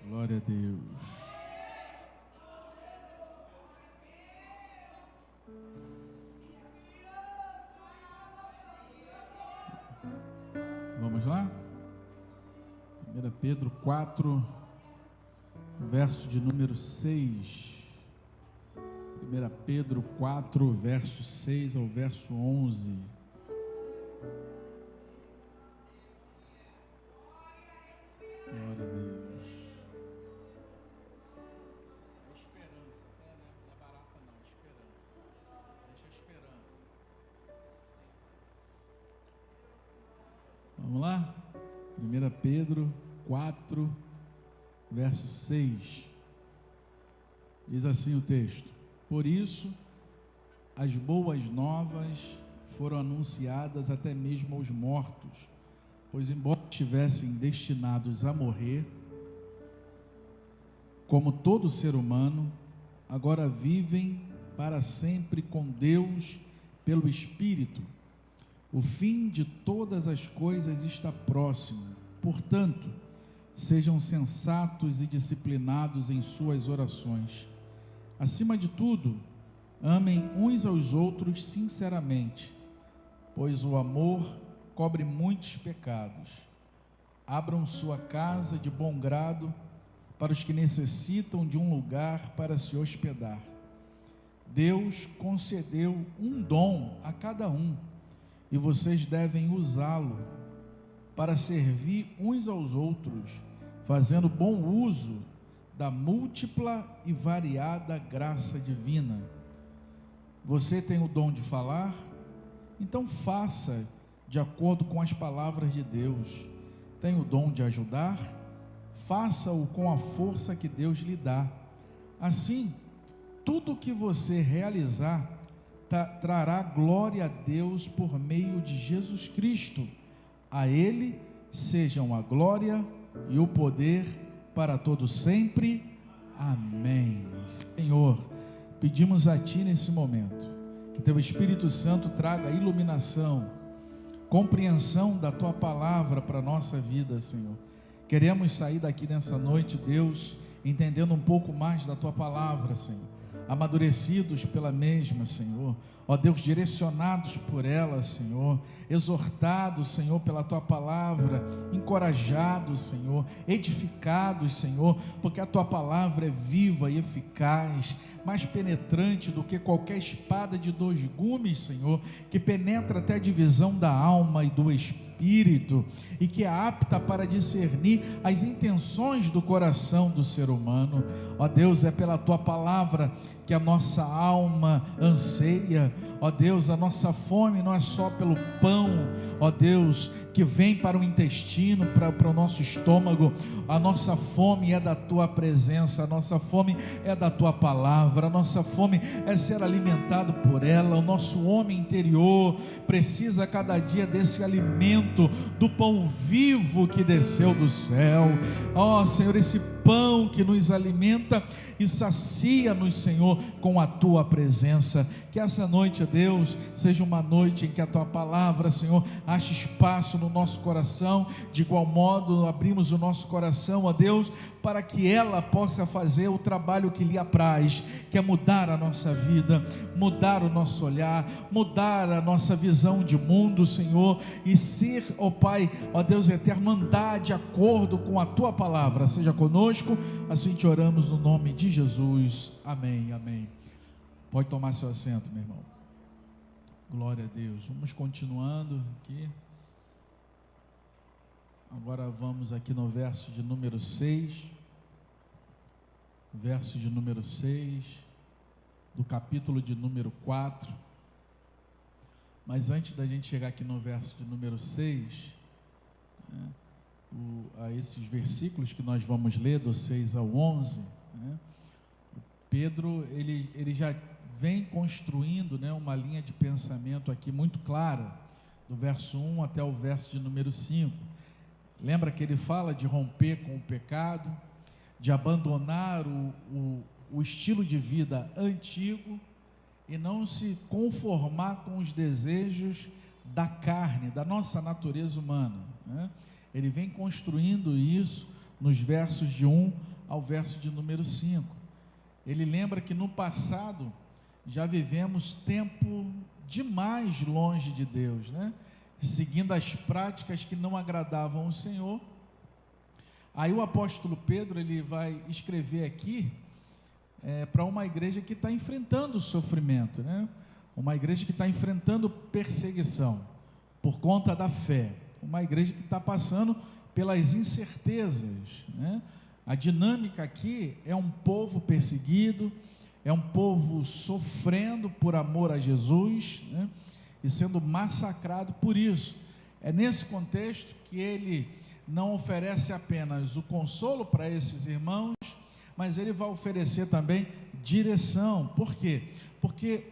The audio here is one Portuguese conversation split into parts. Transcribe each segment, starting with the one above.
Glória a Deus. Vamos lá? 1 Pedro 4, verso de número 6. 1 Pedro 4, verso 6 ao verso 11. Glória a Deus. Esperança, né? Não é barata não, esperança. Deixa a esperança. Vamos lá? 1 Pedro 4, verso 6. Diz assim o texto: Por isso, as boas novas foram anunciadas até mesmo aos mortos, pois embora estivessem destinados a morrer, como todo ser humano, agora vivem para sempre com Deus pelo Espírito. O fim de todas as coisas está próximo. Portanto, sejam sensatos e disciplinados em suas orações. Acima de tudo, amem uns aos outros sinceramente, pois o amor cobre muitos pecados. Abram sua casa de bom grado para os que necessitam de um lugar para se hospedar. Deus concedeu um dom a cada um, e vocês devem usá-lo para servir uns aos outros, fazendo bom uso da múltipla e variada graça divina. Você tem o dom de falar? Então faça de acordo com as palavras de Deus. Tem o dom de ajudar? Faça-o com a força que Deus lhe dá. Assim, tudo o que você realizar trará glória a Deus por meio de Jesus Cristo. A Ele sejam a glória e o poder para todos sempre. Amém. Senhor, pedimos a Ti nesse momento, que Teu Espírito Santo traga iluminação, compreensão da Tua palavra para a nossa vida, Senhor. Queremos sair daqui nessa noite, Deus, entendendo um pouco mais da Tua palavra, Senhor, amadurecidos pela mesma, Senhor, ó Deus, direcionados por ela, Senhor, exortados, Senhor, pela Tua palavra, encorajados, Senhor, edificados, Senhor, porque a Tua palavra é viva e eficaz, mais penetrante do que qualquer espada de 2 gumes, Senhor, que penetra até a divisão da alma e do espírito, e que é apta para discernir as intenções do coração do ser humano. Ó Deus, é pela Tua palavra que a nossa alma anseia. Ó Deus, a nossa fome não é só pelo pão, ó Deus, que vem para o intestino, para o nosso estômago. A nossa fome é da Tua presença, a nossa fome é da Tua palavra, a nossa fome é ser alimentado por ela. O nosso homem interior precisa cada dia desse alimento, do pão vivo que desceu do céu. Ó Senhor, esse pão que nos alimenta e sacia-nos, Senhor, com a Tua presença. Que essa noite, ó Deus, seja uma noite em que a Tua palavra, Senhor, ache espaço no nosso coração. De igual modo, abrimos o nosso coração, ó Deus, para que ela possa fazer o trabalho que lhe apraz, que é mudar a nossa vida, mudar o nosso olhar, mudar a nossa visão de mundo, Senhor, e ser, ó Pai, ó Deus eterno, andar de acordo com a Tua palavra. Seja conosco, assim te oramos no nome de Jesus. Amém, amém. Pode tomar seu assento, meu irmão. Glória a Deus. Vamos continuando aqui. Agora vamos aqui no verso de número 6. Verso de número 6 do capítulo de número 4. Mas antes da gente chegar aqui no verso de número 6, a esses versículos que nós vamos ler, do 6 ao 11, Pedro, ele já vem construindo, uma linha de pensamento aqui muito clara, do verso 1 até o verso de número 5. Lembra que ele fala de romper com o pecado, de abandonar o estilo de vida antigo e não se conformar com os desejos da carne, da nossa natureza humana, Ele vem construindo isso nos versos de 1 ao verso de número 5. Ele lembra que no passado já vivemos tempo demais longe de Deus, né? Seguindo as práticas que não agradavam ao Senhor. Aí o apóstolo Pedro, ele vai escrever aqui para uma igreja que está enfrentando sofrimento, né? Uma igreja que está enfrentando perseguição por conta da fé, uma igreja que está passando pelas incertezas, né? A dinâmica aqui é um povo perseguido, é um povo sofrendo por amor a Jesus, né? E sendo massacrado por isso. É nesse contexto que ele não oferece apenas o consolo para esses irmãos, mas ele vai oferecer também direção. Por quê? Porque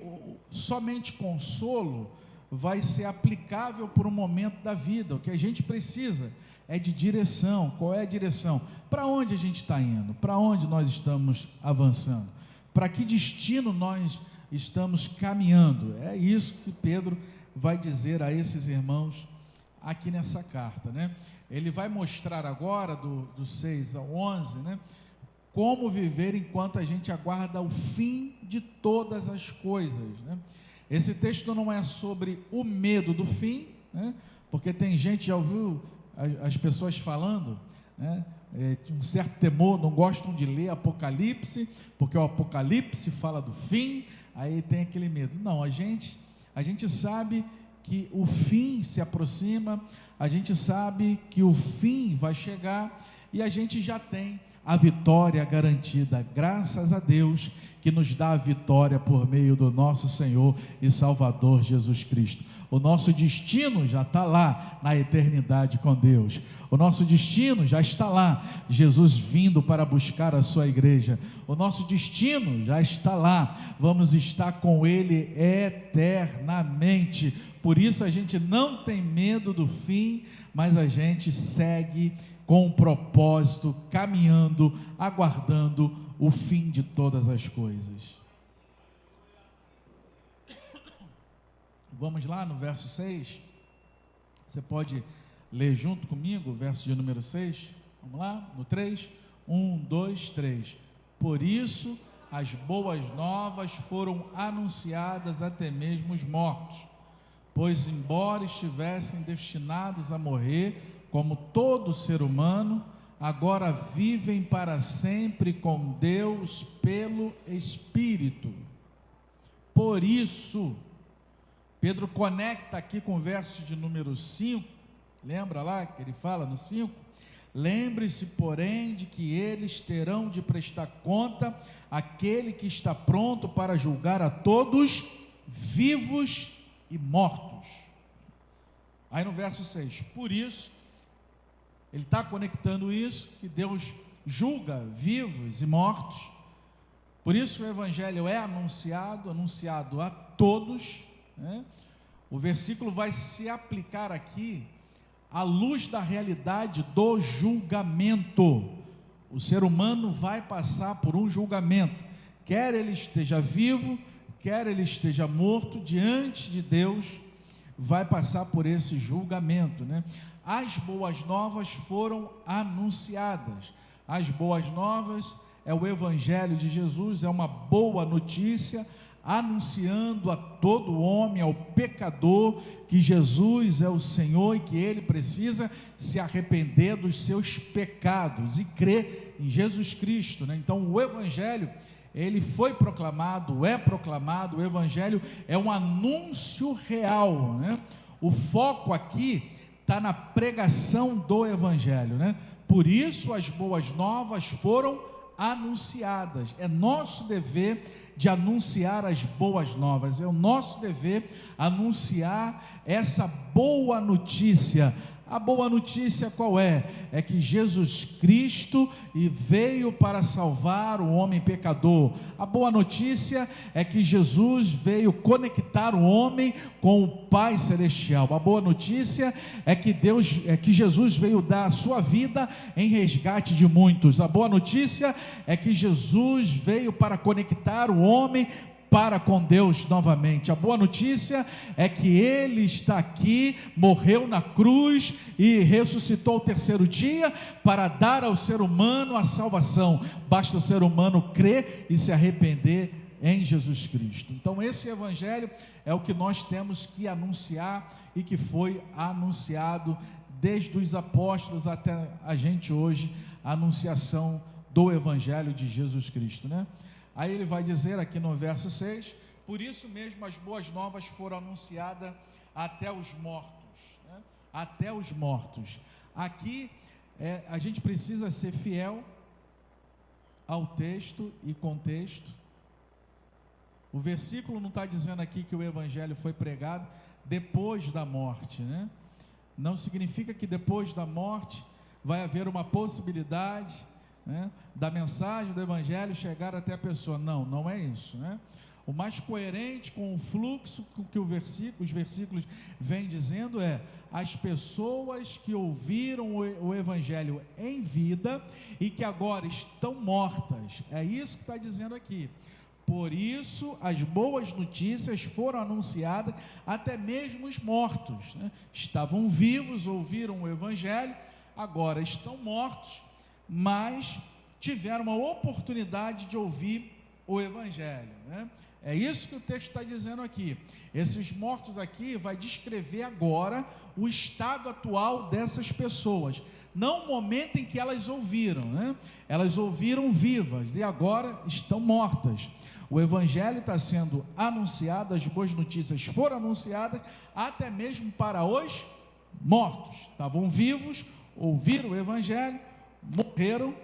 somente consolo vai ser aplicável por um momento da vida. O que a gente precisa é de direção. Qual é a direção? Para onde a gente está indo? Para onde nós estamos avançando? Para que destino nós estamos caminhando? É isso que Pedro vai dizer a esses irmãos aqui nessa carta, né? Ele vai mostrar agora, do 6 ao 11, né, como viver enquanto a gente aguarda o fim de todas as coisas, né? Esse texto não é sobre o medo do fim, né? Porque tem gente, já ouviu as pessoas falando, né? Um certo temor, não gostam de ler Apocalipse, porque o Apocalipse fala do fim, aí tem aquele medo. Não, a gente sabe que o fim se aproxima, a gente sabe que o fim vai chegar, e a gente já tem a vitória garantida, graças a Deus, que nos dá a vitória por meio do nosso Senhor e Salvador Jesus Cristo. O nosso destino já está lá na eternidade com Deus. O nosso destino já está lá, Jesus vindo para buscar a sua igreja. O nosso destino já está lá, vamos estar com Ele eternamente. Por isso a gente não tem medo do fim, mas a gente segue com um propósito, caminhando, aguardando o fim de todas as coisas. Vamos lá no verso 6, você pode ler junto comigo o verso de número 6, vamos lá, no 3, 1, 2, 3, por isso as boas novas foram anunciadas até mesmo os mortos, pois embora estivessem destinados a morrer, como todo ser humano, agora vivem para sempre com Deus pelo Espírito. Por isso, Pedro conecta aqui com o verso de número 5, lembra lá que ele fala no 5? Lembre-se, porém, de que eles terão de prestar conta àquele que está pronto para julgar a todos, vivos e mortos. Aí no verso 6, por isso, ele está conectando isso, que Deus julga vivos e mortos. Por isso o Evangelho é anunciado a todos, né? O versículo vai se aplicar aqui à luz da realidade do julgamento. O ser humano vai passar por um julgamento, quer ele esteja vivo, quer ele esteja morto, diante de Deus, vai passar por esse julgamento, né? As boas novas foram anunciadas. As boas novas é o Evangelho de Jesus, é uma boa notícia, anunciando a todo homem, ao pecador, que Jesus é o Senhor e que ele precisa se arrepender dos seus pecados e crer em Jesus Cristo, né? Então o Evangelho, ele foi proclamado, é proclamado, o Evangelho é um anúncio real, né? O foco aqui está na pregação do Evangelho, né? Por isso as boas novas foram anunciadas. É nosso dever de anunciar as boas novas, é o nosso dever anunciar essa boa notícia. A boa notícia qual é? É que Jesus Cristo veio para salvar o homem pecador. A boa notícia é que Jesus veio conectar o homem com o Pai Celestial. A boa notícia é que Jesus veio dar a sua vida em resgate de muitos. A boa notícia é que Jesus veio para conectar o homem para com Deus novamente. A boa notícia é que Ele está aqui, morreu na cruz e ressuscitou ao terceiro dia para dar ao ser humano a salvação. Basta o ser humano crer e se arrepender em Jesus Cristo. Então esse evangelho é o que nós temos que anunciar e que foi anunciado desde os apóstolos até a gente hoje, a anunciação do evangelho de Jesus Cristo, né? Aí ele vai dizer aqui no verso 6, por isso mesmo as boas novas foram anunciadas até os mortos, né? Até os mortos. Aqui a gente precisa ser fiel ao texto e contexto. O versículo não está dizendo aqui que o evangelho foi pregado depois da morte, né? Não significa que depois da morte vai haver uma possibilidade, né, da mensagem do evangelho chegar até a pessoa. Não, não é isso, né? O mais coerente com o fluxo que os versículos vêm dizendo é: as pessoas que ouviram o evangelho em vida e que agora estão mortas. É isso que está dizendo aqui. Por isso as boas notícias foram anunciadas até mesmo os mortos, né? Estavam vivos, ouviram o evangelho, agora estão mortos, mas tiveram uma oportunidade de ouvir o evangelho, né? É isso que o texto está dizendo aqui. Esses mortos aqui vai descrever agora o estado atual dessas pessoas, não o momento em que elas ouviram, né? Elas ouviram vivas e agora estão mortas. O evangelho está sendo anunciado, as boas notícias foram anunciadas até mesmo para os mortos. Estavam vivos, ouviram o evangelho, morreram.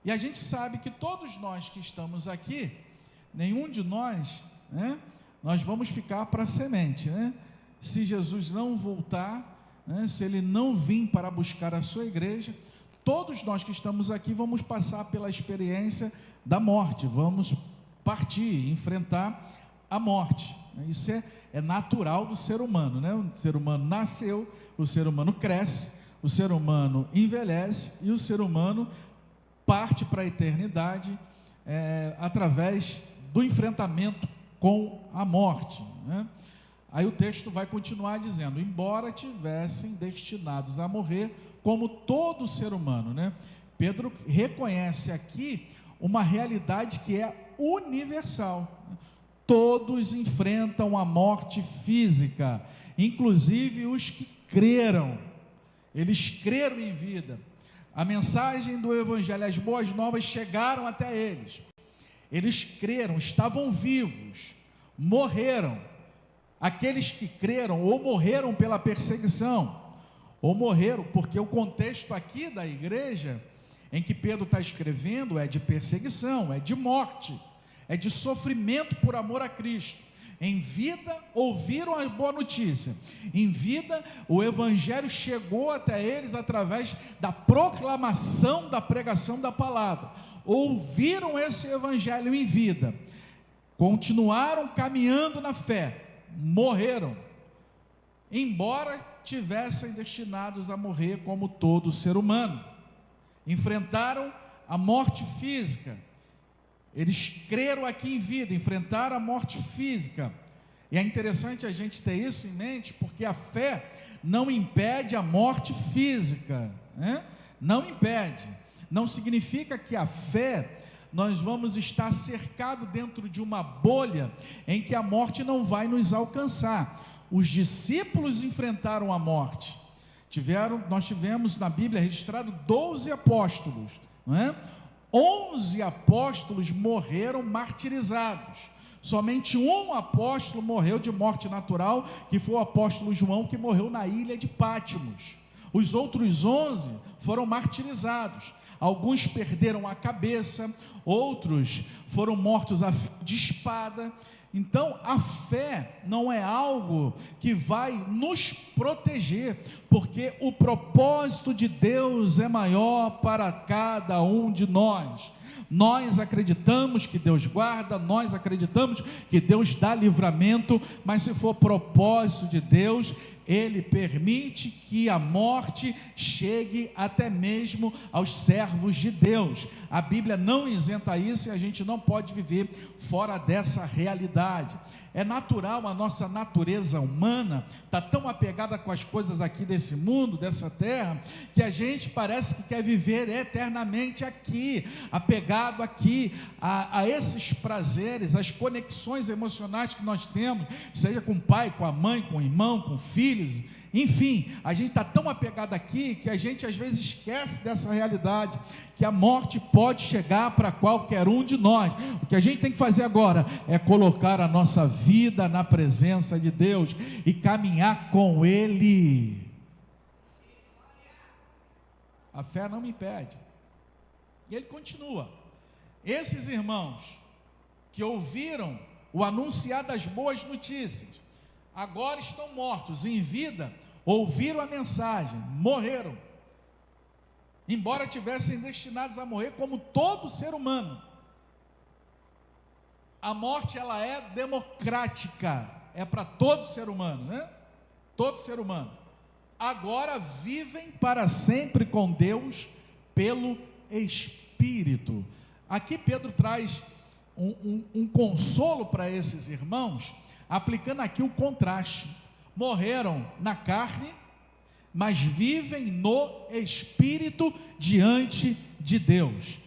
E a gente sabe que todos nós que estamos aqui, nenhum de nós, né, nós vamos ficar para a semente, né? Se Jesus não voltar, né, se Ele não vir para buscar a sua igreja, todos nós que estamos aqui vamos passar pela experiência da morte, vamos partir, enfrentar a morte. Isso é natural do ser humano, né? O ser humano nasceu, o ser humano cresce, o ser humano envelhece e o ser humano parte para a eternidade através do enfrentamento com a morte, né? Aí o texto vai continuar dizendo: embora tivessem destinados a morrer como todo ser humano, né? Pedro reconhece aqui uma realidade que é universal. Todos enfrentam a morte física, inclusive os que creram. Eles creram em vida. A mensagem do evangelho, as boas novas chegaram até eles. Eles creram, estavam vivos, morreram. Aqueles que creram ou morreram pela perseguição, ou morreram porque o contexto aqui da igreja em que Pedro está escrevendo é de perseguição, é de morte, é de sofrimento por amor a Cristo. Em vida ouviram a boa notícia, em vida o evangelho chegou até eles através da proclamação, da pregação da palavra. Ouviram esse evangelho em vida, continuaram caminhando na fé, morreram, embora tivessem destinados a morrer como todo ser humano. Enfrentaram a morte física. Eles creram aqui em vida, enfrentaram a morte física. E é interessante a gente ter isso em mente, porque a fé não impede a morte física, né? Não impede. Não significa que a fé, nós vamos estar cercados dentro de uma bolha em que a morte não vai nos alcançar. Os discípulos enfrentaram a morte. Nós tivemos na Bíblia registrado 12 apóstolos, não é? 11 apóstolos morreram martirizados. Somente um apóstolo morreu de morte natural, que foi o apóstolo João, que morreu na ilha de Pátimos. Os outros 11 foram martirizados. Alguns perderam a cabeça, outros foram mortos de espada. Então, a fé não é algo que vai nos proteger, porque o propósito de Deus é maior para cada um de nós. Nós acreditamos que Deus guarda, nós acreditamos que Deus dá livramento, mas se for propósito de Deus, Ele permite que a morte chegue até mesmo aos servos de Deus. A Bíblia não isenta isso e a gente não pode viver fora dessa realidade. É natural, a nossa natureza humana está tão apegada com as coisas aqui desse mundo, dessa terra, que a gente parece que quer viver eternamente aqui, apegado aqui a esses prazeres, as conexões emocionais que nós temos, seja com o pai, com a mãe, com o irmão, com filhos. Enfim, a gente está tão apegado aqui que a gente às vezes esquece dessa realidade, que a morte pode chegar para qualquer um de nós. O que a gente tem que fazer agora é colocar a nossa vida na presença de Deus e caminhar com Ele. A fé não me impede. E ele continua: esses irmãos que ouviram o anunciar das boas notícias, agora estão mortos. Em vida ouviram a mensagem, morreram, embora tivessem destinados a morrer como todo ser humano. A morte, ela é democrática, é para todo ser humano, né? Todo ser humano. Agora vivem para sempre com Deus pelo Espírito. Aqui Pedro traz um consolo para esses irmãos, aplicando aqui o contraste. Morreram na carne, mas vivem no Espírito diante de Deus.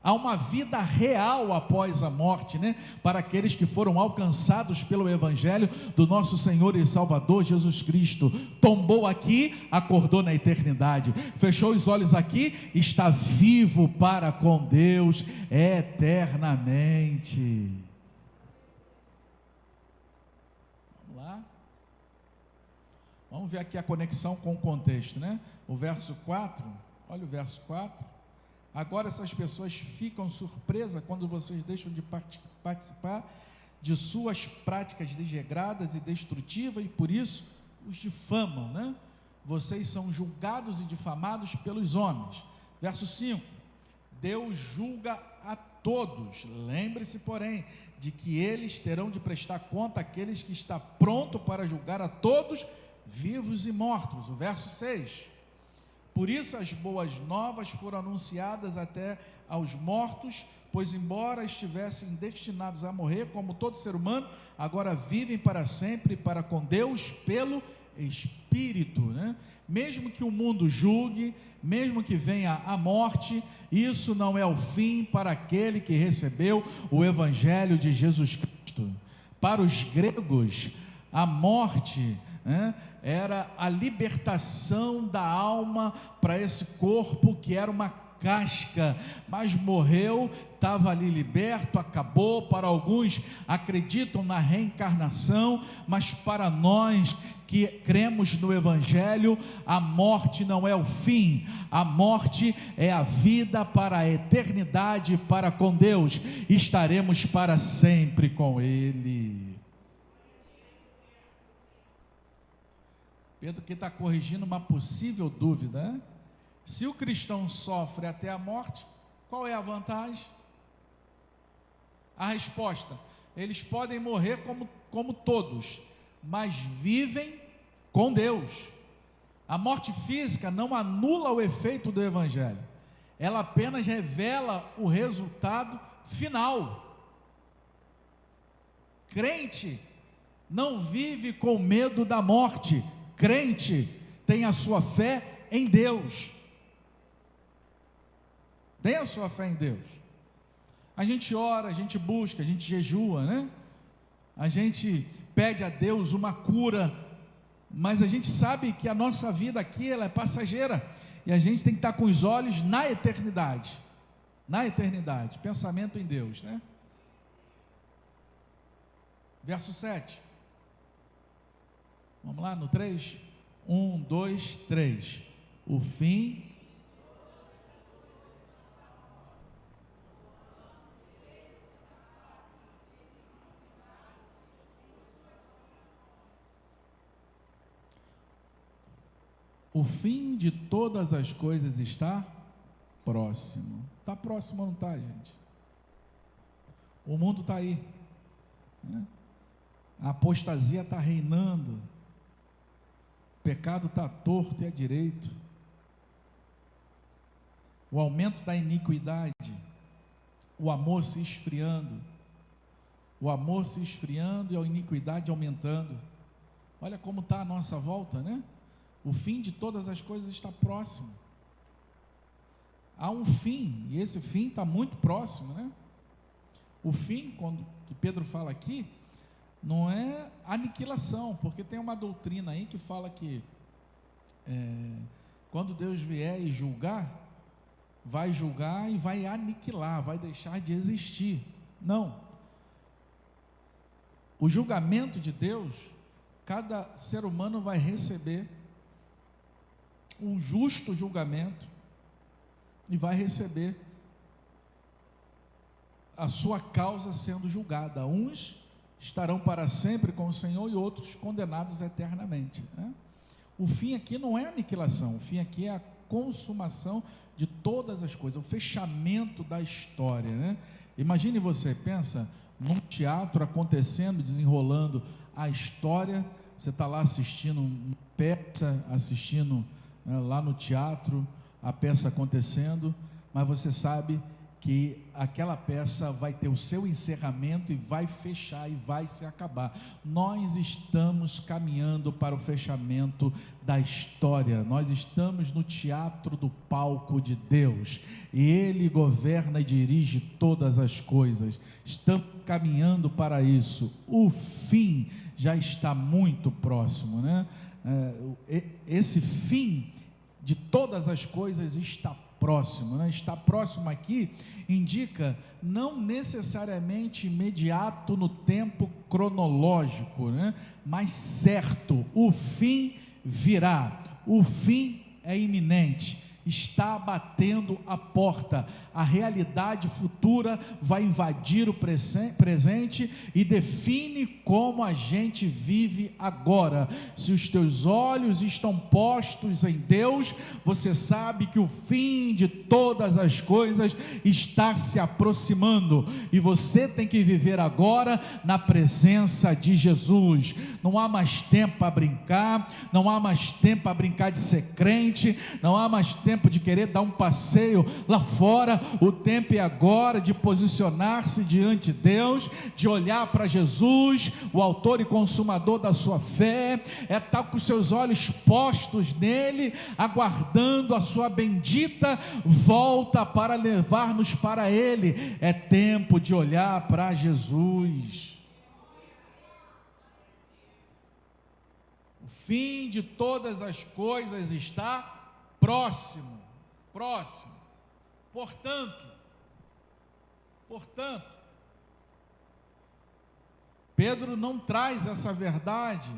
Há uma vida real após a morte, né? Para aqueles que foram alcançados pelo Evangelho do nosso Senhor e Salvador Jesus Cristo. Tombou aqui, acordou na eternidade. Fechou os olhos aqui, está vivo para com Deus eternamente. Vamos ver aqui a conexão com o contexto, né? O verso 4, olha o verso 4. Agora essas pessoas ficam surpresas quando vocês deixam de participar de suas práticas degeneradas e destrutivas, e por isso os difamam, né? Vocês são julgados e difamados pelos homens. Verso 5. Deus julga a todos. Lembre-se, porém, de que eles terão de prestar conta àqueles que está pronto para julgar a todos, vivos e mortos. O verso 6. Por isso as boas novas foram anunciadas até aos mortos, pois embora estivessem destinados a morrer como todo ser humano, agora vivem para sempre para com Deus pelo Espírito, né? Mesmo que o mundo julgue, mesmo que venha a morte, isso não é o fim para aquele que recebeu o Evangelho de Jesus Cristo. Para os gregos, a morte, né, era a libertação da alma para esse corpo que era uma casca, mas morreu, estava ali liberto, acabou. Para alguns acreditam na reencarnação, mas para nós que cremos no Evangelho, a morte não é o fim, a morte é a vida para a eternidade, para com Deus, estaremos para sempre com Ele. Pedro que está corrigindo uma possível dúvida, né? Se o cristão sofre até a morte, qual é a vantagem? A resposta: eles podem morrer como todos, mas vivem com Deus. A morte física não anula o efeito do Evangelho, ela apenas revela o resultado final. Crente não vive com medo da morte. Crente tem a sua fé em Deus. Tem a sua fé em Deus. A gente ora, a gente busca, a gente jejua, né? A gente pede a Deus uma cura, mas a gente sabe que a nossa vida aqui, ela é passageira, e a gente tem que estar com os olhos na eternidade. Na eternidade, pensamento em Deus, né? Verso 7. Vamos lá no 3? 1, 2, 3. O fim. O fim de todas as coisas está próximo. Está próximo ou não está, gente? O mundo está aí, né? A apostasia está reinando. pecado está torto e à direito, o aumento da iniquidade, o amor se esfriando, e a iniquidade aumentando. Olha como está a nossa volta, né? O fim de todas as coisas está próximo. Há um fim, e esse fim está muito próximo, né? O fim, quando que Pedro fala aqui, não é aniquilação, porque tem uma doutrina aí que fala que quando Deus vier e julgar e vai aniquilar, vai deixar de existir. Não. O julgamento de Deus, cada ser humano vai receber um justo julgamento e vai receber a sua causa sendo julgada. Uns estarão para sempre com o Senhor e outros condenados eternamente, né? O fim aqui não é aniquilação, o fim aqui é a consumação de todas as coisas, o fechamento da história, né? Imagine você, pensa num teatro acontecendo, desenrolando a história, você está lá assistindo uma peça, lá no teatro, a peça acontecendo, mas você sabe que aquela peça vai ter o seu encerramento e vai fechar e vai se acabar. Nós estamos caminhando para o fechamento da história, nós estamos no teatro do palco de Deus, e Ele governa e dirige todas as coisas, estamos caminhando para isso, o fim já está muito próximo, né? Esse fim de todas as coisas está próximo, né? Está próximo aqui indica não necessariamente imediato no tempo cronológico, né? Mas certo, o fim virá, o fim é iminente, está batendo a porta, a realidade futura vai invadir o presente e define como a gente vive agora. Se os teus olhos estão postos em Deus, você sabe que o fim de todas as coisas está se aproximando, e você tem que viver agora na presença de Jesus. Não há mais tempo para brincar, não há mais tempo para brincar de ser crente, não há mais tempo de querer dar um passeio lá fora. O tempo é agora de posicionar-se diante de Deus, de olhar para Jesus, o autor e consumador da sua fé, estar com os seus olhos postos nele, aguardando a sua bendita volta para levar-nos para ele. É tempo de olhar para Jesus. O fim de todas as coisas está próximo. Portanto, Pedro não traz essa verdade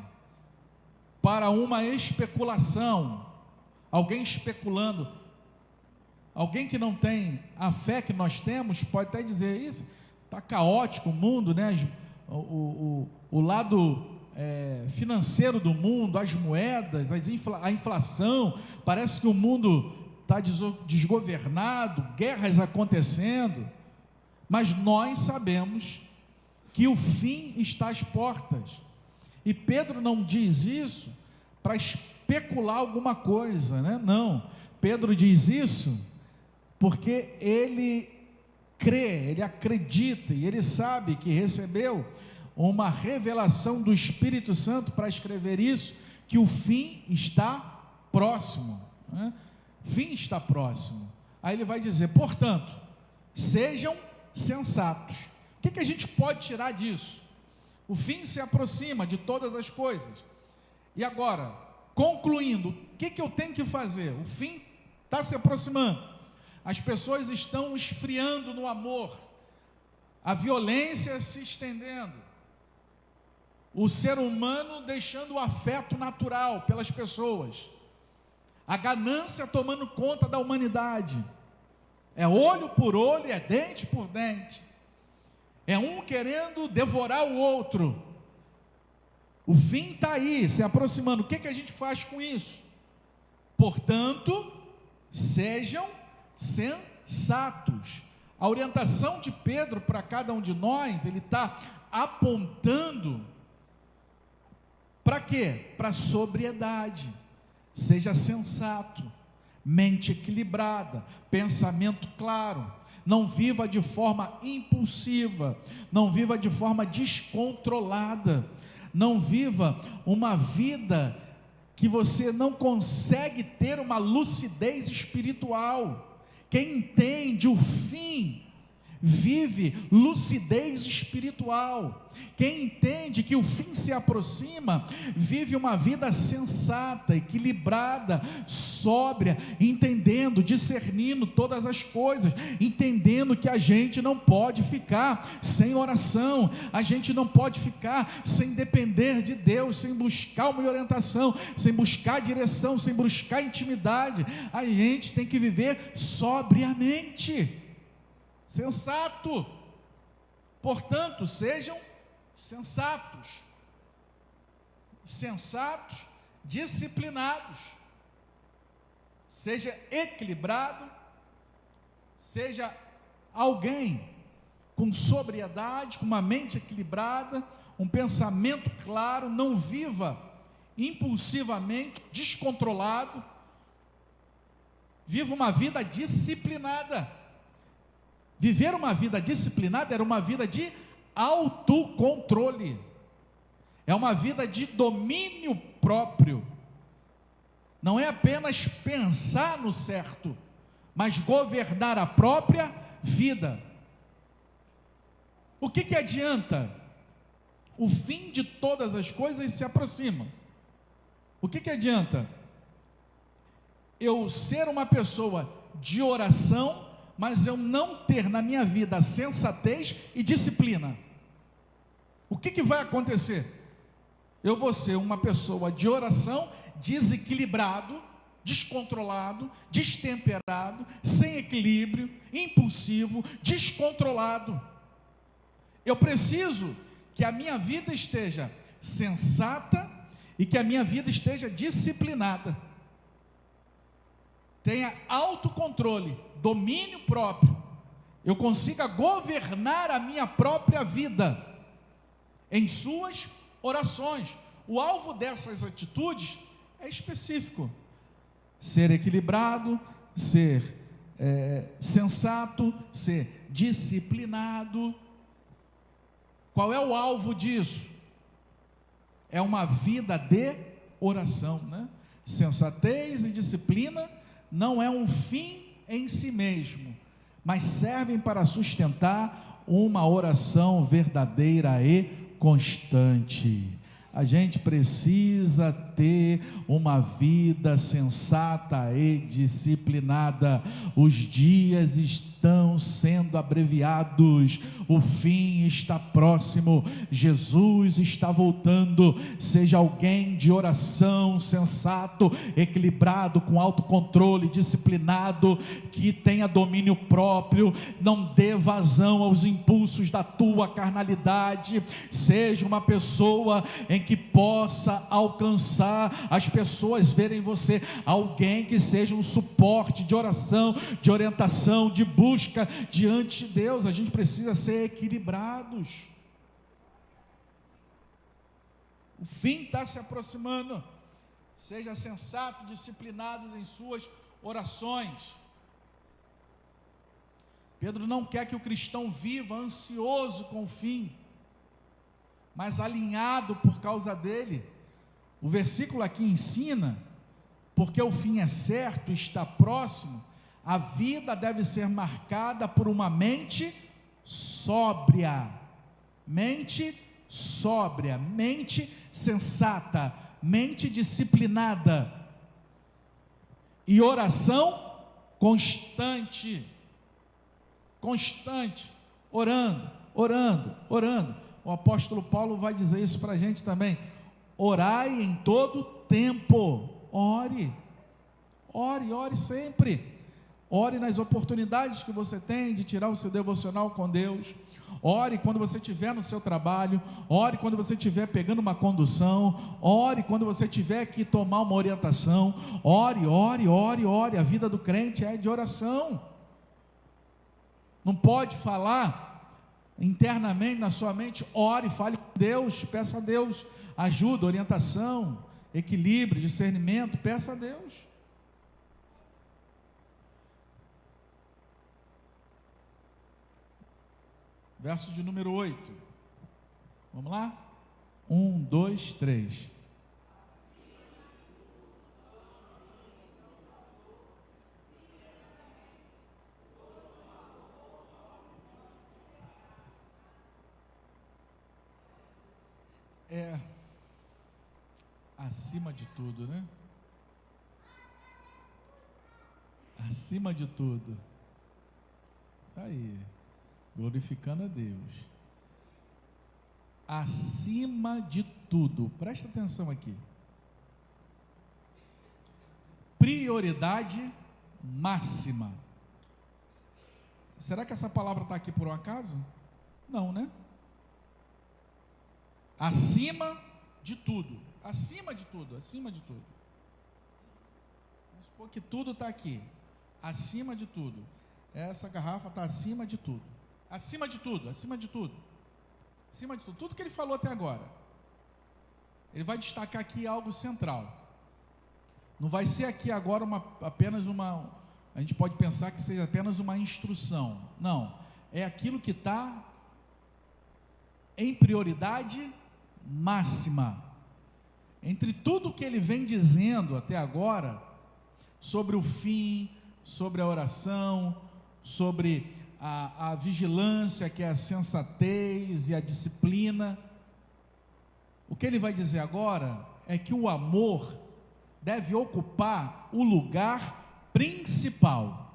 para uma especulação, alguém especulando. Alguém que não tem a fé que nós temos pode até dizer: isso está caótico o mundo, né? O lado financeiro do mundo, as moedas, a inflação, parece que o mundo está desgovernado, guerras acontecendo. Mas nós sabemos que o fim está às portas, e Pedro não diz isso para especular alguma coisa, né? Não, Pedro diz isso porque ele crê, ele acredita, e ele sabe que recebeu uma revelação do Espírito Santo para escrever isso, que o fim está próximo, né? Fim está próximo. Aí ele vai dizer: portanto, sejam sensatos. O que a gente pode tirar disso? O fim se aproxima de todas as coisas. E agora, concluindo, o que eu tenho que fazer? O fim está se aproximando, as pessoas estão esfriando no amor, a violência se estendendo, o ser humano deixando o afeto natural pelas pessoas, a ganância tomando conta da humanidade. É olho por olho, é dente por dente, é um querendo devorar o outro. O fim está aí, se aproximando. O que a gente faz com isso? Portanto, sejam sensatos. A orientação de Pedro para cada um de nós, ele está apontando Para quê? Para sobriedade. Seja sensato, mente equilibrada, pensamento claro. Não viva de forma impulsiva, não viva de forma descontrolada, não viva uma vida que você não consegue ter uma lucidez espiritual. Quem entende o fim, vive lucidez espiritual. Quem entende que o fim se aproxima, vive uma vida sensata, equilibrada, sóbria, entendendo, discernindo todas as coisas, entendendo que a gente não pode ficar sem oração, a gente não pode ficar sem depender de Deus, sem buscar uma orientação, sem buscar direção, sem buscar intimidade. A gente tem que viver sobriamente, sensato. Portanto, sejam sensatos, disciplinados, seja equilibrado, seja alguém com sobriedade, com uma mente equilibrada, um pensamento claro, não viva impulsivamente, descontrolado, viva uma vida disciplinada. Viver uma vida disciplinada era uma vida de autocontrole, é uma vida de domínio próprio. Não é apenas pensar no certo, mas governar a própria vida. O que adianta? O fim de todas as coisas se aproxima. O que adianta? Eu ser uma pessoa de oração, mas eu não ter na minha vida sensatez e disciplina. O que vai acontecer? Eu vou ser uma pessoa de oração desequilibrado, descontrolado, destemperado, sem equilíbrio, impulsivo, descontrolado. Eu preciso que a minha vida esteja sensata e que a minha vida esteja disciplinada. Tenha autocontrole, domínio próprio. Eu consiga governar a minha própria vida em suas orações. O alvo dessas atitudes é específico: ser equilibrado, ser sensato, ser disciplinado. Qual é o alvo disso? É uma vida de oração, né? Sensatez e disciplina não é um fim em si mesmo, mas servem para sustentar uma oração verdadeira e constante. A gente precisa ter uma vida sensata e disciplinada. Os dias estão sendo abreviados, o fim está próximo, Jesus está voltando. Seja alguém de oração, sensato, equilibrado, com autocontrole, disciplinado, que tenha domínio próprio, não dê vazão aos impulsos da tua carnalidade. Seja uma pessoa em que possa alcançar as pessoas, verem você alguém que seja um suporte de oração, de orientação, de busca diante de Deus. A gente precisa ser equilibrados. O fim está se aproximando. Seja sensato, disciplinado em suas orações. Pedro não quer que o cristão viva ansioso com o fim, mas alinhado por causa dele. O versículo aqui ensina, porque o fim é certo, está próximo, a vida deve ser marcada por uma mente sóbria, mente sensata, mente disciplinada, e oração constante, orando. O apóstolo Paulo vai dizer isso para a gente também: orai em todo tempo. Ore sempre. Ore nas oportunidades que você tem de tirar o seu devocional com Deus. Ore quando você estiver no seu trabalho. Ore quando você estiver pegando uma condução. Ore quando você tiver que tomar uma orientação. Ore. A vida do crente é de oração. Não pode falar internamente na sua mente. Ore, fale com Deus, peça a Deus. ajuda, orientação, equilíbrio, discernimento, peça a Deus. Verso de número 8. Vamos lá? 1, 2, 3. Acima de tudo, né? Acima de tudo. Está aí, glorificando a Deus. Acima de tudo, presta atenção aqui. Prioridade máxima. Será que essa palavra está aqui por um acaso? Não, né? Acima de tudo, acima de tudo, acima de tudo. Vamos supor que tudo está aqui, acima de tudo. Essa garrafa está acima de tudo, acima de tudo, acima de tudo, acima de tudo. Tudo que ele falou até agora, ele vai destacar aqui algo central. Não vai ser aqui agora apenas uma, a gente pode pensar que seja apenas uma instrução. Não, é aquilo que está em prioridade máxima. Entre tudo que ele vem dizendo até agora, sobre o fim, sobre a oração, sobre a vigilância, que é a sensatez e a disciplina, o que ele vai dizer agora é que o amor deve ocupar o lugar principal.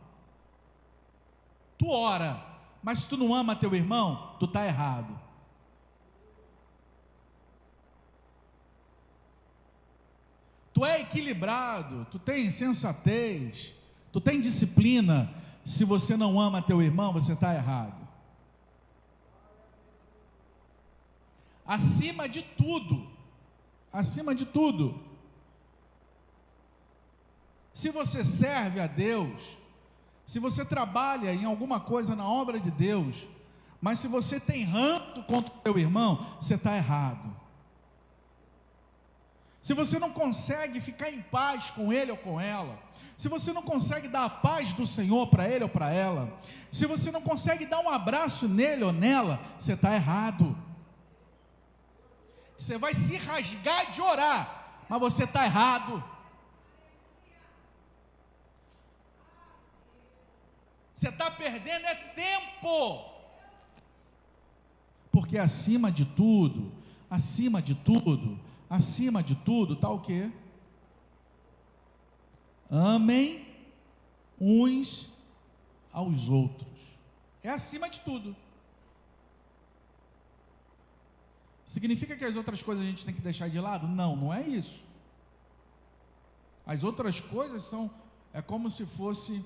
Tu ora, mas tu não ama teu irmão, tu está errado. Tu é equilibrado, tu tem sensatez, tu tem disciplina. Se você não ama teu irmão, você está errado. Acima de tudo, se você serve a Deus, se você trabalha em alguma coisa na obra de Deus, mas se você tem ranço contra o teu irmão, você está errado. Se você não consegue ficar em paz com ele ou com ela, se você não consegue dar a paz do Senhor para ele ou para ela, se você não consegue dar um abraço nele ou nela, você está errado. Você vai se rasgar de orar, mas você está errado. Você está perdendo tempo. Porque acima de tudo, está o quê? Amem uns aos outros. É acima de tudo. Significa que as outras coisas a gente tem que deixar de lado? Não, não é isso. As outras coisas é como se fosse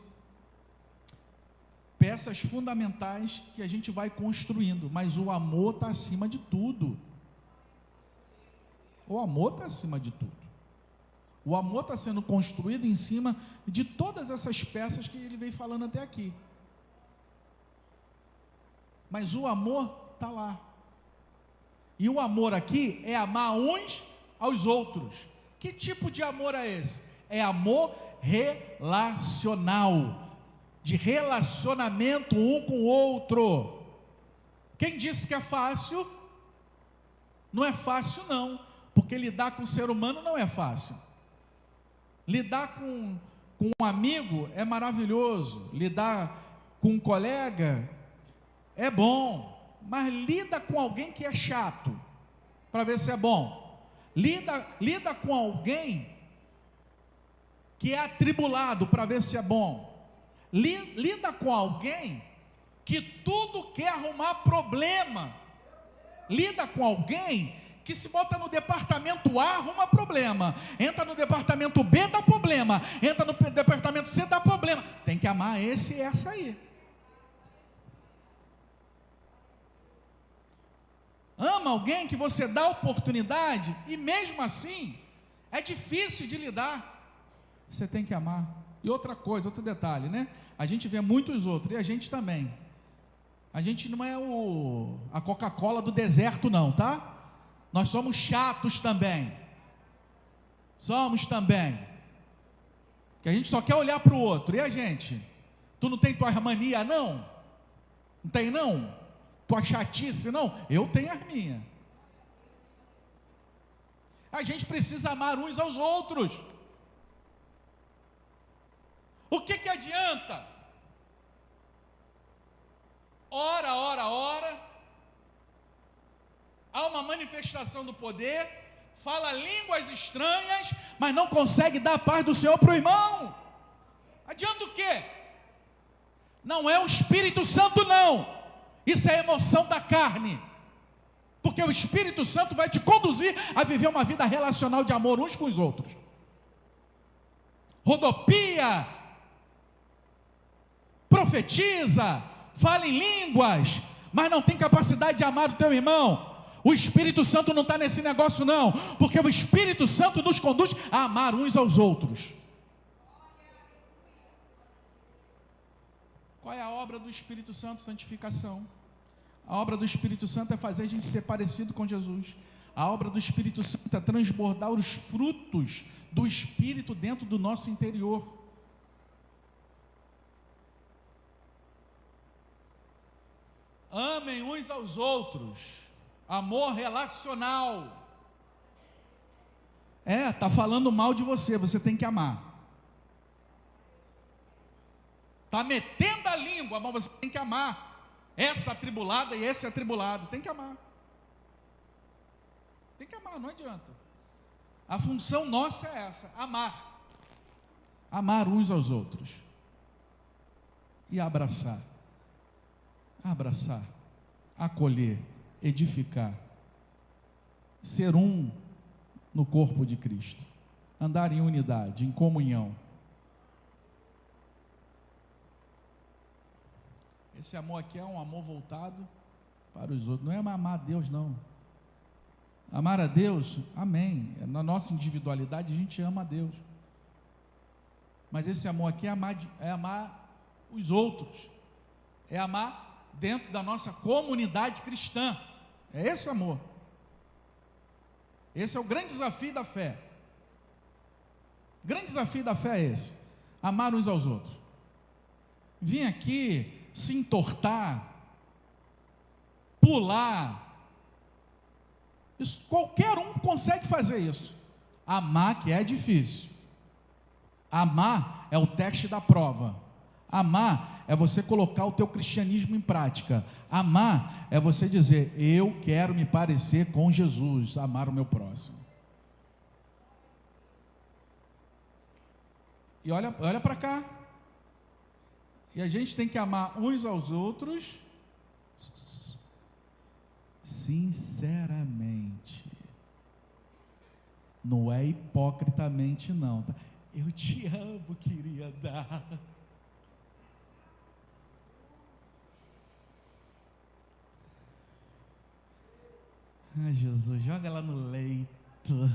peças fundamentais que a gente vai construindo, mas o amor está acima de tudo. O amor está acima de tudo. O amor está sendo construído em cima de todas essas peças que ele vem falando até aqui. Mas o amor está lá. E o amor aqui é amar uns aos outros. Que tipo de amor é esse? É amor relacional. De relacionamento um com o outro. Quem disse que é fácil? Não é fácil não. Porque lidar com o ser humano não é fácil. Lidar com um amigo é maravilhoso. Lidar com um colega é bom. Mas lida com alguém que é chato, para ver se é bom. Lida com alguém que é atribulado, para ver se é bom. Lida com alguém que tudo quer arrumar problema. Lida com alguém que se bota no departamento A, arruma problema, entra no departamento B, dá problema, entra no departamento C, dá problema. Tem que amar esse e essa aí. Ama alguém que você dá oportunidade e mesmo assim é difícil de lidar. Você tem que amar. E outra coisa, outro detalhe, né? A gente vê muitos outros, e a gente também. A gente não é a Coca-Cola do deserto não, tá? Nós somos chatos também. Somos também. Que a gente só quer olhar para o outro. E a gente? Tu não tem tua mania, não? Não tem, não? Tua chatice, não? Eu tenho as minhas. A gente precisa amar uns aos outros. O que adianta? Ora. Há uma manifestação do poder, fala línguas estranhas, mas não consegue dar a paz do Senhor para o irmão. Adianta o quê? Não é o Espírito Santo, não. Isso é emoção da carne. Porque o Espírito Santo vai te conduzir a viver uma vida relacional de amor uns com os outros. Rodopia, profetiza, fala em línguas, mas não tem capacidade de amar o teu irmão. O Espírito Santo não está nesse negócio, não, porque o Espírito Santo nos conduz a amar uns aos outros. Qual é a obra do Espírito Santo? Santificação. A obra do Espírito Santo é fazer a gente ser parecido com Jesus. A obra do Espírito Santo é transbordar os frutos do Espírito dentro do nosso interior. Amem uns aos outros. Amor relacional. Está falando mal de você, você tem que amar. Está metendo a língua, mas você tem que amar. Essa atribulada e esse atribulado, tem que amar. Tem que amar, não adianta. A função nossa é essa, amar. Amar uns aos outros. E abraçar. Abraçar, acolher, edificar. Ser um no corpo de Cristo. Andar em unidade, em comunhão. Esse amor aqui é um amor voltado para os outros. Não é amar a Deus, não. Amar a Deus, amém. Na nossa individualidade a gente ama a Deus. Mas esse amor aqui é amar os outros. É amar dentro da nossa comunidade cristã. É esse amor. Esse é o grande desafio da fé. O grande desafio da fé é esse. Amar uns aos outros. Vim aqui se entortar, pular, isso, qualquer um consegue fazer isso. Amar que é difícil. Amar é o teste da prova. Amar é você colocar o teu cristianismo em prática. Amar é você dizer, eu quero me parecer com Jesus, amar o meu próximo. E olha para cá. E a gente tem que amar uns aos outros sinceramente. Não é hipocritamente, não. Tá? Eu te amo, querida. Ai, Jesus, joga ela no leito.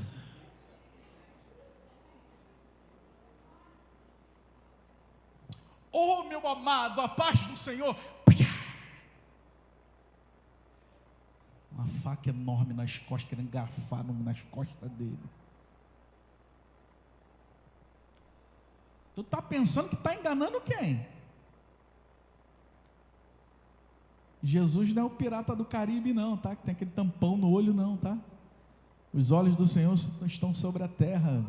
Oh, meu amado, a paz do Senhor. Uma faca enorme nas costas, querendo garfar nas costas dele. Tu está pensando que está enganando quem? Jesus não é o pirata do Caribe, não, tá? Que tem aquele tampão no olho, não, tá? Os olhos do Senhor estão sobre a terra.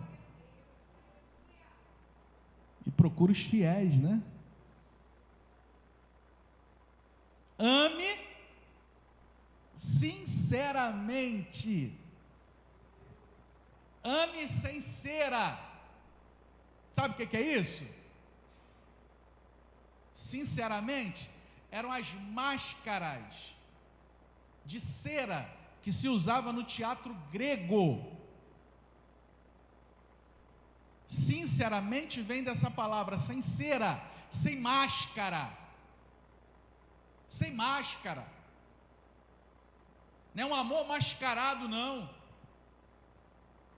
E procura os fiéis, né? Ame sinceramente. Ame sem cera. Sabe o que é isso? Sinceramente, eram as máscaras de cera que se usava no teatro grego. Sinceramente vem dessa palavra, sem cera, sem máscara. Sem máscara. Não é um amor mascarado, não.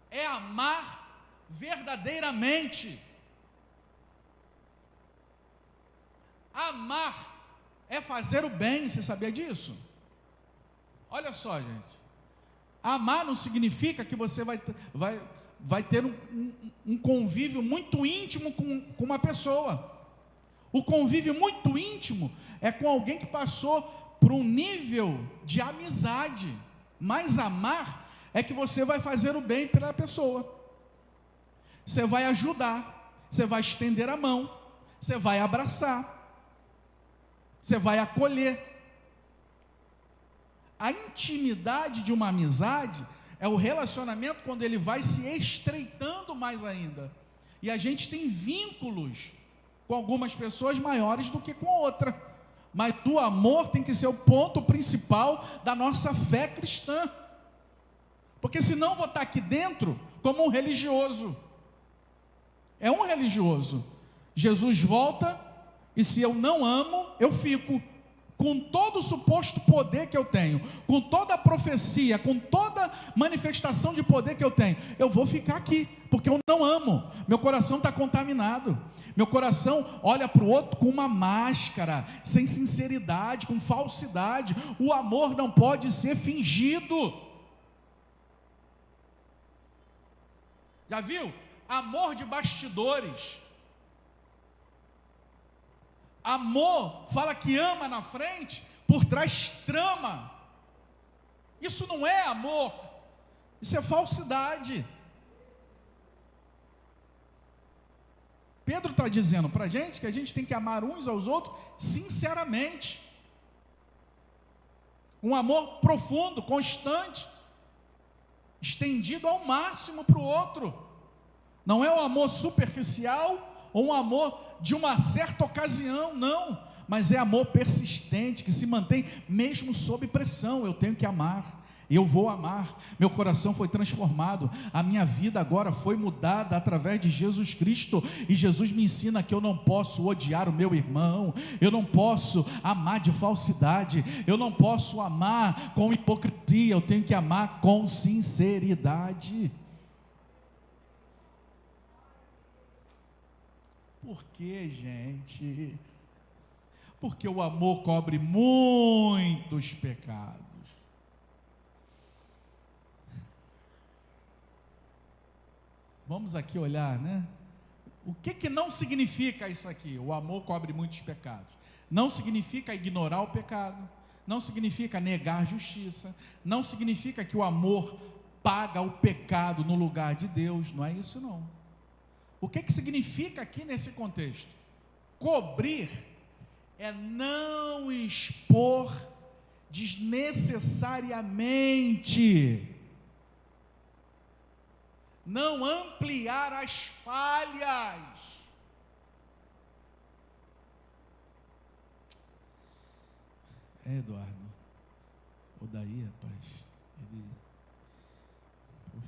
É amar verdadeiramente. Amar é fazer o bem, você sabia disso? Olha só, gente. Amar não significa que você vai ter um convívio muito íntimo com uma pessoa. O convívio muito íntimo é com alguém que passou por um nível de amizade. Mas amar é que você vai fazer o bem pela pessoa. Você vai ajudar, você vai estender a mão, você vai abraçar, você vai acolher. A intimidade de uma amizade é o relacionamento quando ele vai se estreitando mais ainda. E a gente tem vínculos com algumas pessoas maiores do que com outra. Mas o amor tem que ser o ponto principal da nossa fé cristã. Porque senão eu vou estar aqui dentro como um religioso. É um religioso. Jesus volta e se eu não amo, eu fico. Com todo o suposto poder que eu tenho, com toda a profecia, com toda manifestação de poder que eu tenho, eu vou ficar aqui, porque eu não amo, meu coração está contaminado, meu coração olha para o outro com uma máscara, sem sinceridade, com falsidade. O amor não pode ser fingido. Já viu? Amor de bastidores. Amor fala que ama na frente, por trás trama. Isso não é amor, isso é falsidade. Pedro está dizendo para a gente que a gente tem que amar uns aos outros sinceramente. Um amor profundo, constante, estendido ao máximo para o outro. Não é um amor superficial ou um amor de uma certa ocasião, não, mas é amor persistente, que se mantém mesmo sob pressão. Eu tenho que amar, eu vou amar, meu coração foi transformado, a minha vida agora foi mudada através de Jesus Cristo, e Jesus me ensina que eu não posso odiar o meu irmão, eu não posso amar de falsidade, eu não posso amar com hipocrisia, eu tenho que amar com sinceridade. Por que, gente? Porque o amor cobre muitos pecados. Vamos aqui olhar, né? O que não significa isso aqui? O amor cobre muitos pecados. Não significa ignorar o pecado, não significa negar a justiça, não significa que o amor paga o pecado no lugar de Deus, não é isso não. O que significa aqui nesse contexto? Cobrir é não expor desnecessariamente, não ampliar as falhas. Eduardo, o daí, rapaz, ele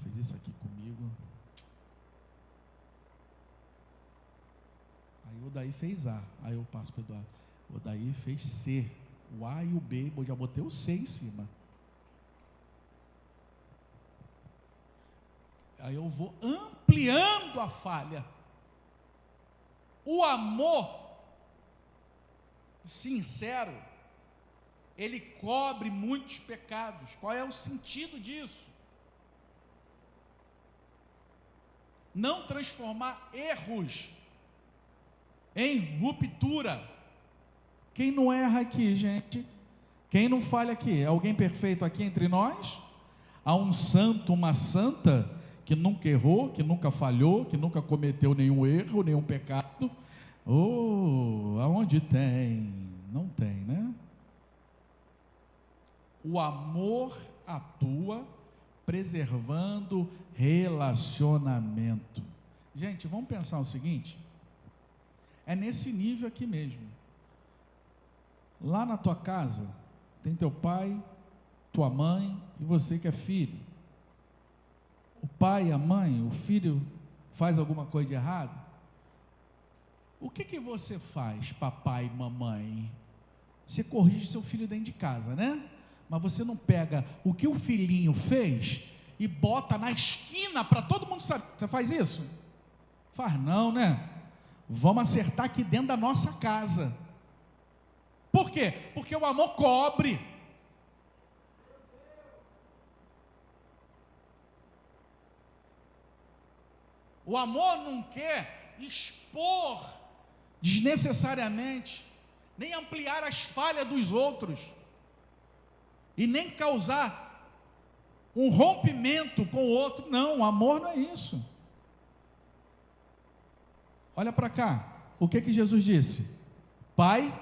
fez isso aqui comigo. Aí o daí fez A, aí eu passo para o Eduardo. O daí fez C, o A e o B, eu já botei o C em cima. Aí eu vou ampliando a falha. O amor sincero, ele cobre muitos pecados. Qual é o sentido disso? Não transformar erros em ruptura. Quem não erra aqui, gente? Quem não falha aqui? É alguém perfeito aqui entre nós? Há um santo, uma santa que nunca errou, que nunca falhou, que nunca cometeu nenhum erro, nenhum pecado? Aonde tem? Não tem, né? O amor atua preservando relacionamento. Gente, vamos pensar o seguinte: é nesse nível aqui mesmo. Lá na tua casa, tem teu pai, tua mãe e você que é filho. O pai, a mãe, o filho faz alguma coisa de errado? O que você faz, papai e mamãe? Você corrige seu filho dentro de casa, né? Mas você não pega o que o filhinho fez e bota na esquina para todo mundo saber. Você faz isso? Faz não, né? Vamos acertar aqui dentro da nossa casa. Por quê? Porque o amor cobre. O amor não quer expor desnecessariamente, nem ampliar as falhas dos outros, e nem causar um rompimento com o outro. Não, o amor não é isso. Olha para cá, o que Jesus disse? Pai